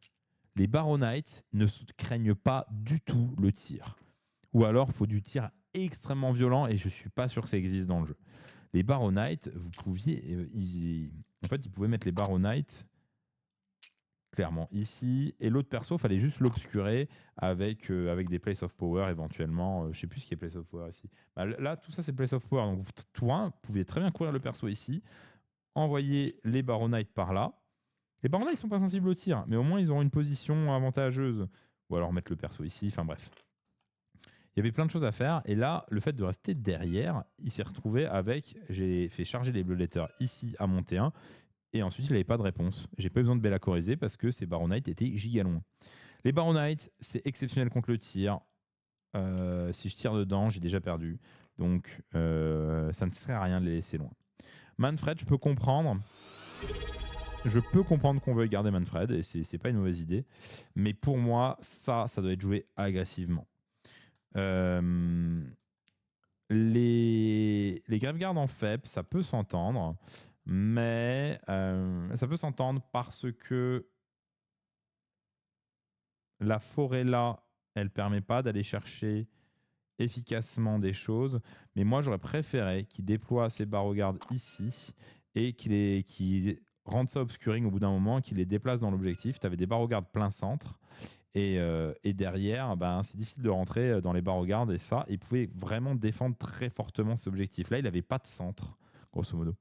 Les Baronites ne craignent pas du tout le tir. Ou alors, il faut du tir extrêmement violent et je ne suis pas sûr que ça existe dans le jeu. Les Baronites, vous pouviez... ils pouvaient mettre les Baronites clairement ici. Et l'autre perso, il fallait juste l'obscurer avec des Place of Power éventuellement. Je ne sais plus ce qui est Place of Power ici. Bah, là, tout ça, c'est Place of Power. Donc, vous pouvez très bien courir le perso ici, envoyer les Baronites par là. Les Baronites, ils ne sont pas sensibles au tir, mais au moins, ils auront une position avantageuse. Ou alors mettre le perso ici. Enfin, bref. Il y avait plein de choses à faire. Et là, le fait de rester derrière, il s'est retrouvé avec... J'ai fait charger les Blue Letters ici à mon T1. Et ensuite, il n'avait pas de réponse. J'ai pas eu besoin de Bellacoriser parce que ces Baronites étaient giga longs. Les Baronites, c'est exceptionnel contre le tir. Si je tire dedans, j'ai déjà perdu. Donc, ça ne sert à rien de les laisser loin. Manfred, je peux comprendre. Je peux comprendre qu'on veuille garder Manfred et c'est pas une mauvaise idée. Mais pour moi, ça doit être joué agressivement. Les Graveguards en FEP, ça peut s'entendre. Mais ça peut s'entendre parce que la forêt là, elle permet pas d'aller chercher efficacement des choses. Mais moi, j'aurais préféré qu'il déploie ses barreaux-gardes ici et qu'il rende ça obscuring au bout d'un moment, qu'il les déplace dans l'objectif. Tu avais des barreaux-gardes plein centre. Et derrière, c'est difficile de rentrer dans les barreaux-gardes. Et ça, il pouvait vraiment défendre très fortement cet objectif. Là, il n'avait pas de centre, grosso modo.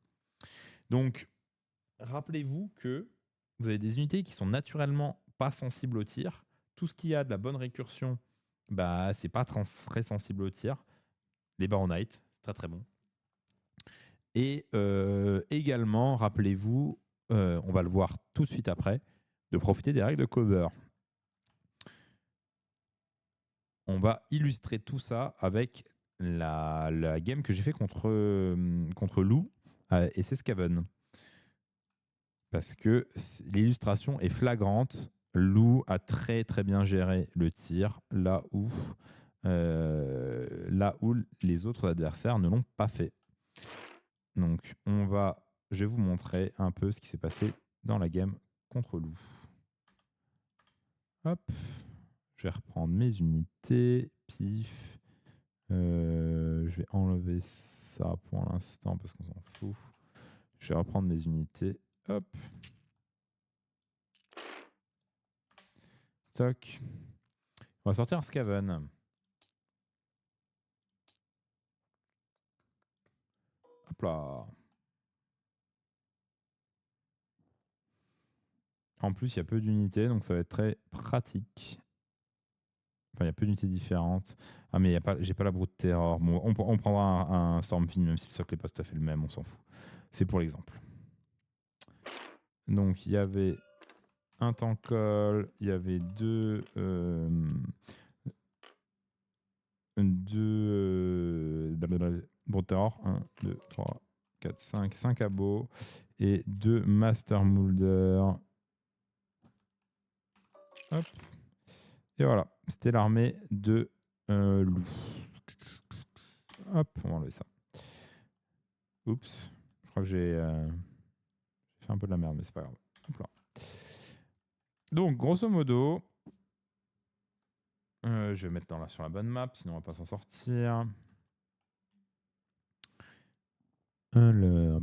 Donc, rappelez-vous que vous avez des unités qui sont naturellement pas sensibles au tir. Tout ce qui a de la bonne récursion, c'est pas très sensible au tir. Les Baronites, c'est très très bon. Et également, rappelez-vous, on va le voir tout de suite après, de profiter des règles de cover. On va illustrer tout ça avec la game que j'ai fait contre Lou et c'est Skaven. Parce que l'illustration est flagrante. Lou a très très bien géré le tir, là où les autres adversaires ne l'ont pas fait. Donc je vais vous montrer un peu ce qui s'est passé dans la game contre Lou. Hop, je vais reprendre mes unités, pif. Je vais enlever ça pour l'instant parce qu'on s'en fout. Je vais reprendre mes unités. Hop. Toc. On va sortir un Skaven. Hop là. En plus, il y a peu d'unités, donc ça va être très pratique. Enfin, il y a peu d'unités différentes. Ah, mais j'ai pas la Brute Terror. Bon, on prendra un Stormfiend, même si le socle n'est pas tout à fait le même, on s'en fout. C'est pour l'exemple. Donc, il y avait un Tankol, il y avait deux Brute Terror. 1, 2, 3, 4, 5 abos. Et 2 Master Moulder. Hop. Et voilà, c'était l'armée de Lou. Hop, on va enlever ça. Oups, je crois que j'ai fait un peu de la merde, mais c'est pas grave. Hop là. Donc, grosso modo, je vais mettre sur la bonne map, sinon on va pas s'en sortir. Alors,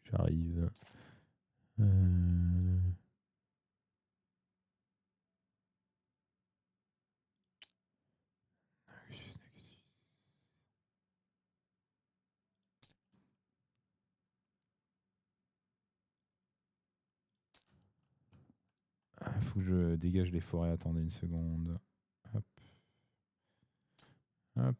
j'arrive. Faut que je dégage les forêts. Attendez une seconde. Hop. Hop.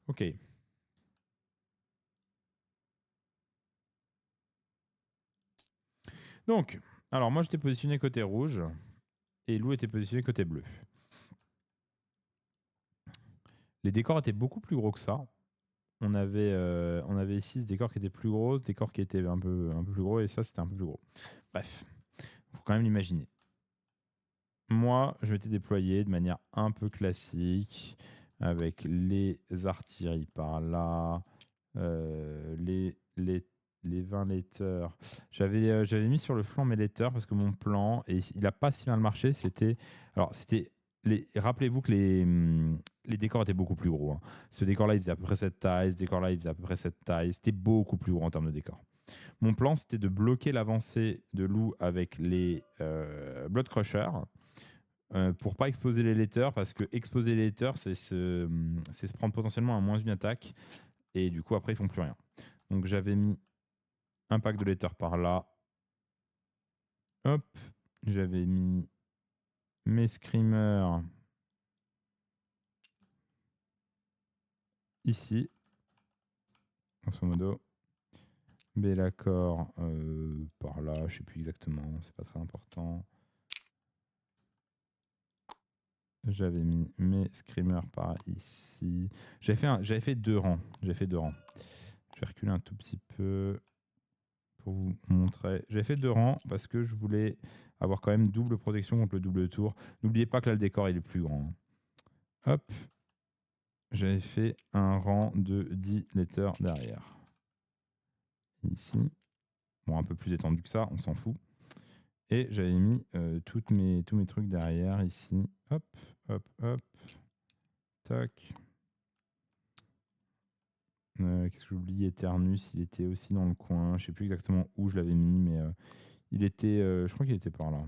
Ok. Donc, alors moi j'étais positionné côté rouge et Lou était positionné côté bleu. Les décors étaient beaucoup plus gros que ça. On avait ici ce décor qui était plus gros, ce décor qui était un peu plus gros et ça c'était un peu plus gros. Bref, faut quand même l'imaginer. Moi, je m'étais déployé de manière un peu classique avec les artilleries par là, les 20 laiters. J'avais mis sur le flanc mes laiters parce que mon plan, et il n'a pas si mal marché, c'était rappelez-vous que les décors étaient beaucoup plus gros. Hein. Ce décor-là, il faisait à peu près cette taille. Ce décor-là, il faisait à peu près cette taille. C'était beaucoup plus gros en termes de décor. Mon plan, c'était de bloquer l'avancée de Lou avec les Blood Crushers pour pas exposer les laiters, parce que exposer les laiters, c'est se prendre potentiellement à moins une attaque. Et du coup, après, ils font plus rien. Donc, j'avais mis un pack de laiters par là. Hop. J'avais mis mes screamers ici, grosso modo. Bellacor par là, je sais plus exactement, c'est pas très important. J'avais mis mes screamers par ici. J'avais fait deux rangs. Je vais reculer un tout petit peu pour vous montrer. J'avais fait deux rangs parce que je voulais avoir quand même double protection contre le double tour. N'oubliez pas que là, le décor, il est plus grand. Hop. J'avais fait un rang de 10 letters derrière. Ici. Bon, un peu plus étendu que ça, on s'en fout. Et j'avais mis tous mes trucs derrière, ici. Hop, hop, hop. Tac. Qu'est-ce que j'oublie? Eternus, il était aussi dans le coin. Je sais plus exactement où je l'avais mis, mais il était, je crois qu'il était par là.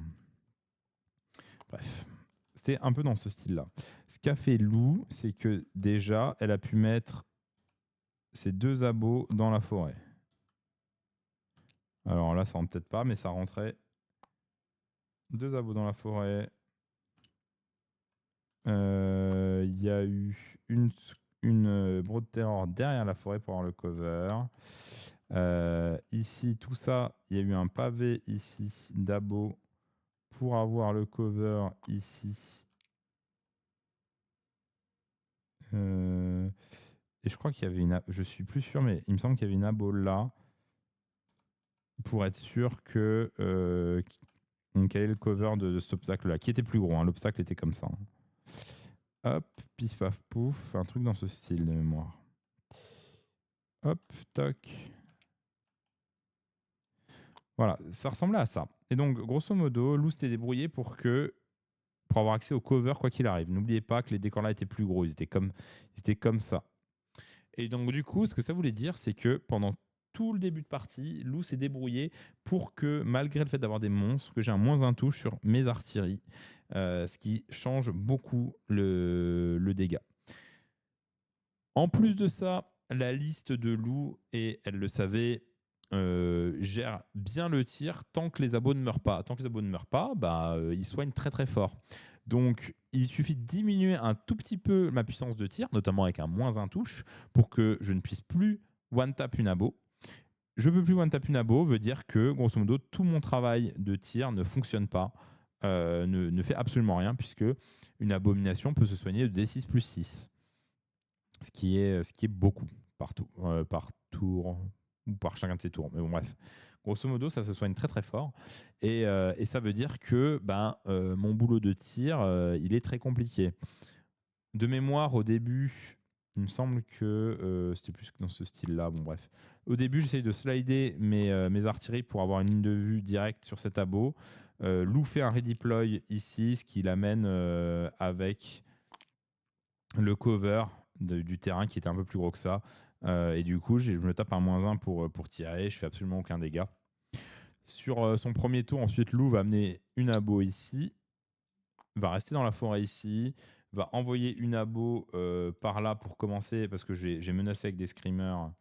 Bref, c'était un peu dans ce style-là. Ce qu'a fait Lou, c'est que déjà, elle a pu mettre ses deux abos dans la forêt. Alors là, ça rentre peut-être pas, mais ça rentrait. Deux abos dans la forêt. Il y a eu une Brood Terror derrière la forêt pour avoir le cover. Ici, tout ça, il y a eu un pavé ici d'abo pour avoir le cover ici. Et je crois qu'il y avait une... Je suis plus sûr, mais il me semble qu'il y avait une abo là pour être sûr que quel est le cover de cet obstacle-là, qui était plus gros. Hein. L'obstacle était comme ça. Hein. Hop, pif paf pouf, un truc dans ce style de mémoire. Hop, toc. Voilà, ça ressemblait à ça. Et donc, grosso modo, Lou s'était débrouillé pour avoir accès au cover quoi qu'il arrive. N'oubliez pas que les décors là étaient plus gros, ils étaient comme ça. Et donc, du coup, ce que ça voulait dire, c'est que pendant tout le début de partie, Lou s'est débrouillé pour que, malgré le fait d'avoir des monstres, que j'ai un moins un touche sur mes artilleries, ce qui change beaucoup le dégât. En plus de ça, la liste de Lou, et elle le savait, gère bien le tir tant que les abos ne meurent pas. Tant que les abos ne meurent pas, ils soignent très très fort. Donc, il suffit de diminuer un tout petit peu ma puissance de tir, notamment avec un moins un touche, pour que je ne puisse plus one-tap une abo. Je ne peux plus one-tap une abo, veut dire que, grosso modo, tout mon travail de tir ne fonctionne pas, ne fait absolument rien, puisque une abomination peut se soigner de D6 plus 6. Ce qui est beaucoup. par tour ou par chacun de ses tours. Mais bon, bref. Grosso modo, ça se soigne très très fort. Et ça veut dire que mon boulot de tir, il est très compliqué. De mémoire, au début, il me semble que c'était plus que dans ce style-là. Bon, bref. Au début, j'essaye de slider mes artilleries pour avoir une ligne de vue directe sur cet abo. Lou fait un redeploy ici, ce qui l'amène avec le cover du terrain qui était un peu plus gros que ça. Et du coup, je me tape un -1 pour tirer. Je fais absolument aucun dégât. Sur son premier tour, ensuite, Lou va amener une abo ici, va rester dans la forêt ici, va envoyer une abo par là pour commencer, parce que j'ai menacé avec des screamers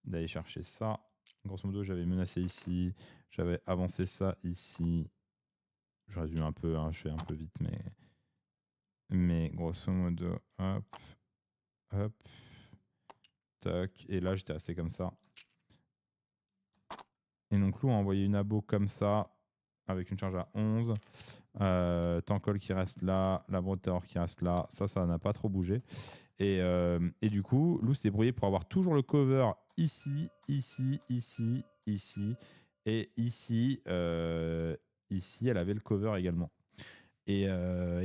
d'aller chercher ça. Grosso modo, j'avais menacé ici, j'avais avancé ça ici. Je résume un peu, hein, je fais un peu vite, mais grosso modo, hop, hop, tac, et là j'étais assez comme ça. Et donc Lou a envoyé une abo comme ça, avec une charge à 11. Tankol qui reste là, la Brood Terror qui reste là, ça n'a pas trop bougé. Et du coup, Lou s'est débrouillé pour avoir toujours le cover ici, ici, ici, ici. Et ici, ici, elle avait le cover également. Et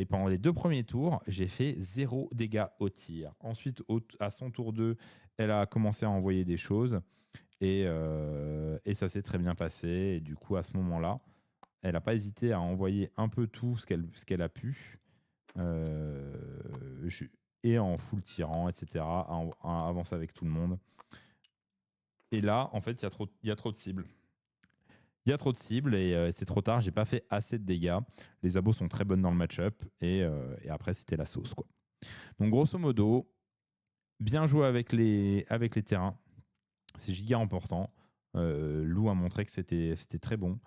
pendant les 2 premiers tours, j'ai fait 0 dégâts au tir. Ensuite, à son tour 2, elle a commencé à envoyer des choses. Et ça s'est très bien passé. Et du coup, à ce moment-là, elle n'a pas hésité à envoyer un peu tout ce qu'elle a pu. Et en full tirant, etc. À avancer avec tout le monde. Et là, en fait, il y a trop de cibles. Il y a trop de cibles et c'est trop tard. J'ai pas fait assez de dégâts. Les abos sont très bonnes dans le match-up. Et après, c'était la sauce, quoi. Donc, grosso modo, bien joué avec les terrains. C'est giga important. Lou a montré que c'était très bon.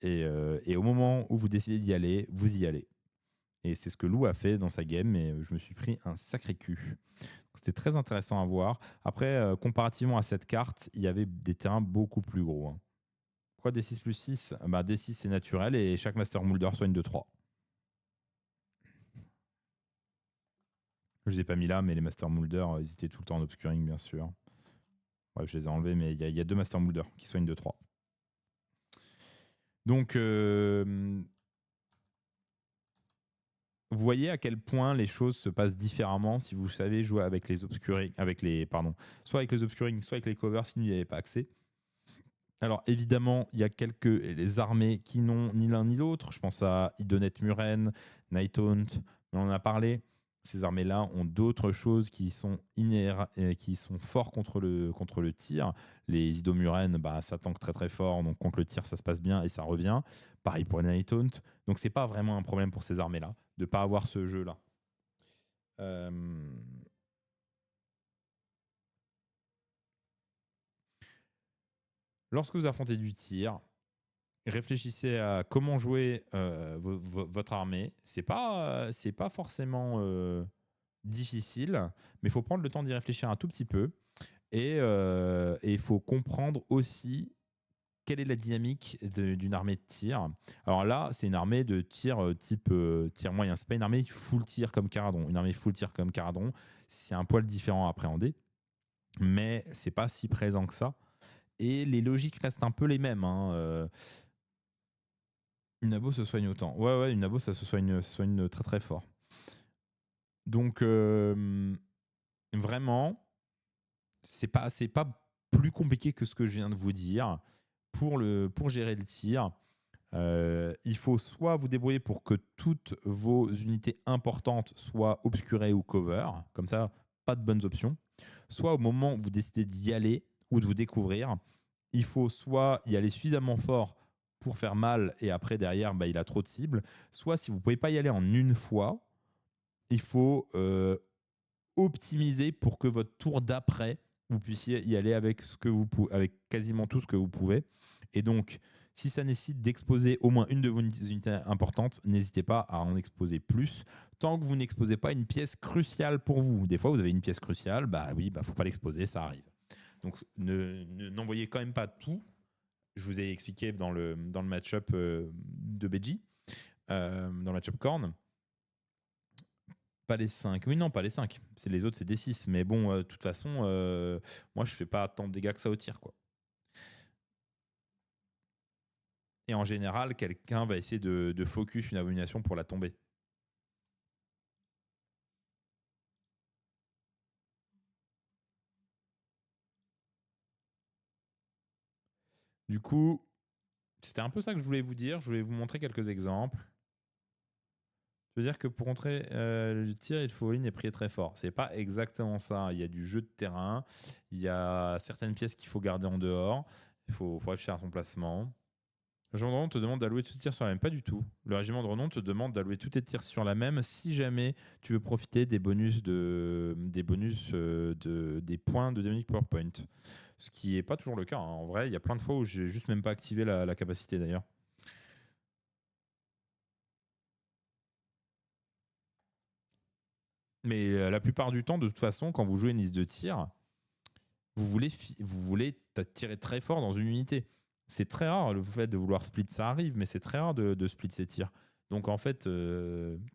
Et au moment où vous décidez d'y aller, vous y allez. Et c'est ce que Lou a fait dans sa game, mais je me suis pris un sacré cul. C'était très intéressant à voir. Après, comparativement à cette carte, il y avait des terrains beaucoup plus gros. Hein. Pourquoi D6 plus 6 ? D6 c'est naturel et chaque Master Moulder soigne de 3. Je ne les ai pas mis là, mais les Master Moulder, ils étaient tout le temps en obscuring, bien sûr. Bref, je les ai enlevés, mais il y a 2 Master Moulder qui soignent de 3. Donc, vous voyez à quel point les choses se passent différemment si vous savez jouer avec les obscuring, soit avec les obscuring, soit avec les covers, si vous n'y avez pas accès. Alors évidemment, il y a les armées qui n'ont ni l'un ni l'autre. Je pense à Idonet Muren, Nighthaunt, on en a parlé. Ces armées-là ont d'autres choses qui sont qui sont forts contre le tir. Les Idomuren, ça tank très très fort, donc contre le tir ça se passe bien et ça revient. Pareil pour les Nighthaunt. Donc c'est pas vraiment un problème pour ces armées-là de pas avoir ce jeu-là. Lorsque vous affrontez du tir, réfléchissez à comment jouer votre armée. C'est pas forcément difficile, mais il faut prendre le temps d'y réfléchir un tout petit peu. Et il faut comprendre aussi quelle est la dynamique d'une armée de tir. Alors là, c'est une armée de tir type tir moyen. C'est pas une armée full tir comme Caradron. Une armée full tir comme Caradron, c'est un poil différent à appréhender, mais c'est pas si présent que ça. Et les logiques restent un peu les mêmes. Hein. Une abo se soigne autant. Ouais, une abo, ça se soigne très très fort. Donc, vraiment, c'est pas plus compliqué que ce que je viens de vous dire. Pour gérer le tir, il faut soit vous débrouiller pour que toutes vos unités importantes soient obscurées ou cover. Comme ça, pas de bonnes options. Soit au moment où vous décidez d'y aller ou de vous découvrir, il faut soit y aller suffisamment fort pour faire mal et après derrière il a trop de cibles, soit si vous ne pouvez pas y aller en une fois, il faut optimiser pour que votre tour d'après vous puissiez y aller avec avec quasiment tout ce que vous pouvez. Et donc si ça nécessite d'exposer au moins une de vos unités importantes, n'hésitez pas à en exposer plus tant que vous n'exposez pas une pièce cruciale pour vous. Des fois vous avez une pièce cruciale, faut pas l'exposer, ça arrive. Donc n'envoyez quand même pas tout. Je vous ai expliqué dans le match-up de Beji, dans le match-up Korn. Pas les 5. Oui, non, pas les 5. C'est les autres, c'est des 6. Mais bon, de toute façon, moi, je fais pas tant de dégâts que ça au tir, quoi. Et en général, quelqu'un va essayer de focus une abomination pour la tomber. Du coup, c'était un peu ça que je voulais vous dire. Je voulais vous montrer quelques exemples. Je veux dire que pour contrer le tir, il faut all-in et prier très fort. C'est pas exactement ça. Il y a du jeu de terrain. Il y a certaines pièces qu'il faut garder en dehors. Il faut réfléchir à son placement. Le régiment de renom te demande d'allouer tous tes tirs sur la même. Pas du tout. Le régiment de renom te demande d'allouer tous tes tirs sur la même si jamais tu veux profiter des bonus des points de dynamic power point. Ce qui n'est pas toujours le cas, hein. En vrai, il y a plein de fois où j'ai juste même pas activé la capacité d'ailleurs. Mais la plupart du temps, de toute façon, quand vous jouez une liste de tir, vous voulez tirer très fort dans une unité. C'est très rare le fait de vouloir split, ça arrive, mais c'est très rare de split ses tirs. Donc en fait,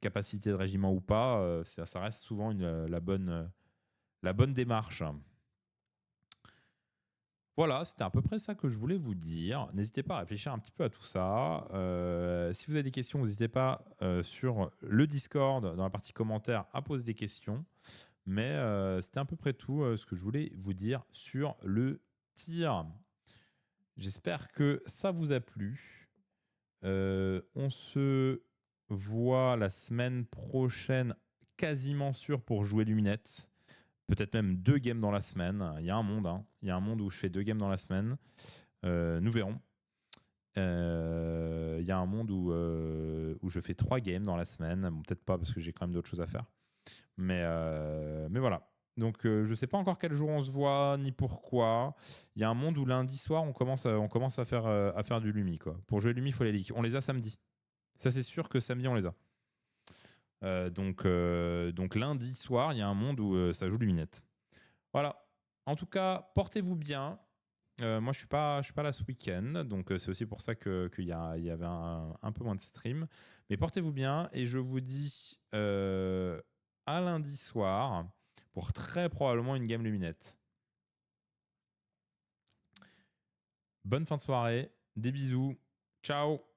capacité de régiment ou pas, ça reste souvent la bonne démarche. Voilà, c'était à peu près ça que je voulais vous dire. N'hésitez pas à réfléchir un petit peu à tout ça. Si vous avez des questions, n'hésitez pas sur le Discord, dans la partie commentaires, à poser des questions. Mais c'était à peu près tout ce que je voulais vous dire sur le tir. J'espère que ça vous a plu. On se voit la semaine prochaine, quasiment sûr pour jouer Luminette. Peut-être même 2 games dans la semaine. Il y a un monde, hein. Il y a un monde où je fais 2 games dans la semaine. Nous verrons. Il y a un monde où je fais 3 games dans la semaine. Bon, peut-être pas parce que j'ai quand même d'autres choses à faire. Mais voilà. Donc je ne sais pas encore quel jour on se voit ni pourquoi. Il y a un monde où lundi soir on commence à faire du Lumi, quoi. Pour jouer Lumi, il faut les leaks. On les a samedi. Ça c'est sûr que samedi on les a. Donc lundi soir, il y a un monde où ça joue Luminette. Voilà. En tout cas, portez-vous bien. Moi, je suis pas là ce week-end, donc c'est aussi pour ça qu'il y avait un peu moins de stream. Mais portez-vous bien et je vous dis à lundi soir pour très probablement une game Luminette. Bonne fin de soirée, des bisous, ciao.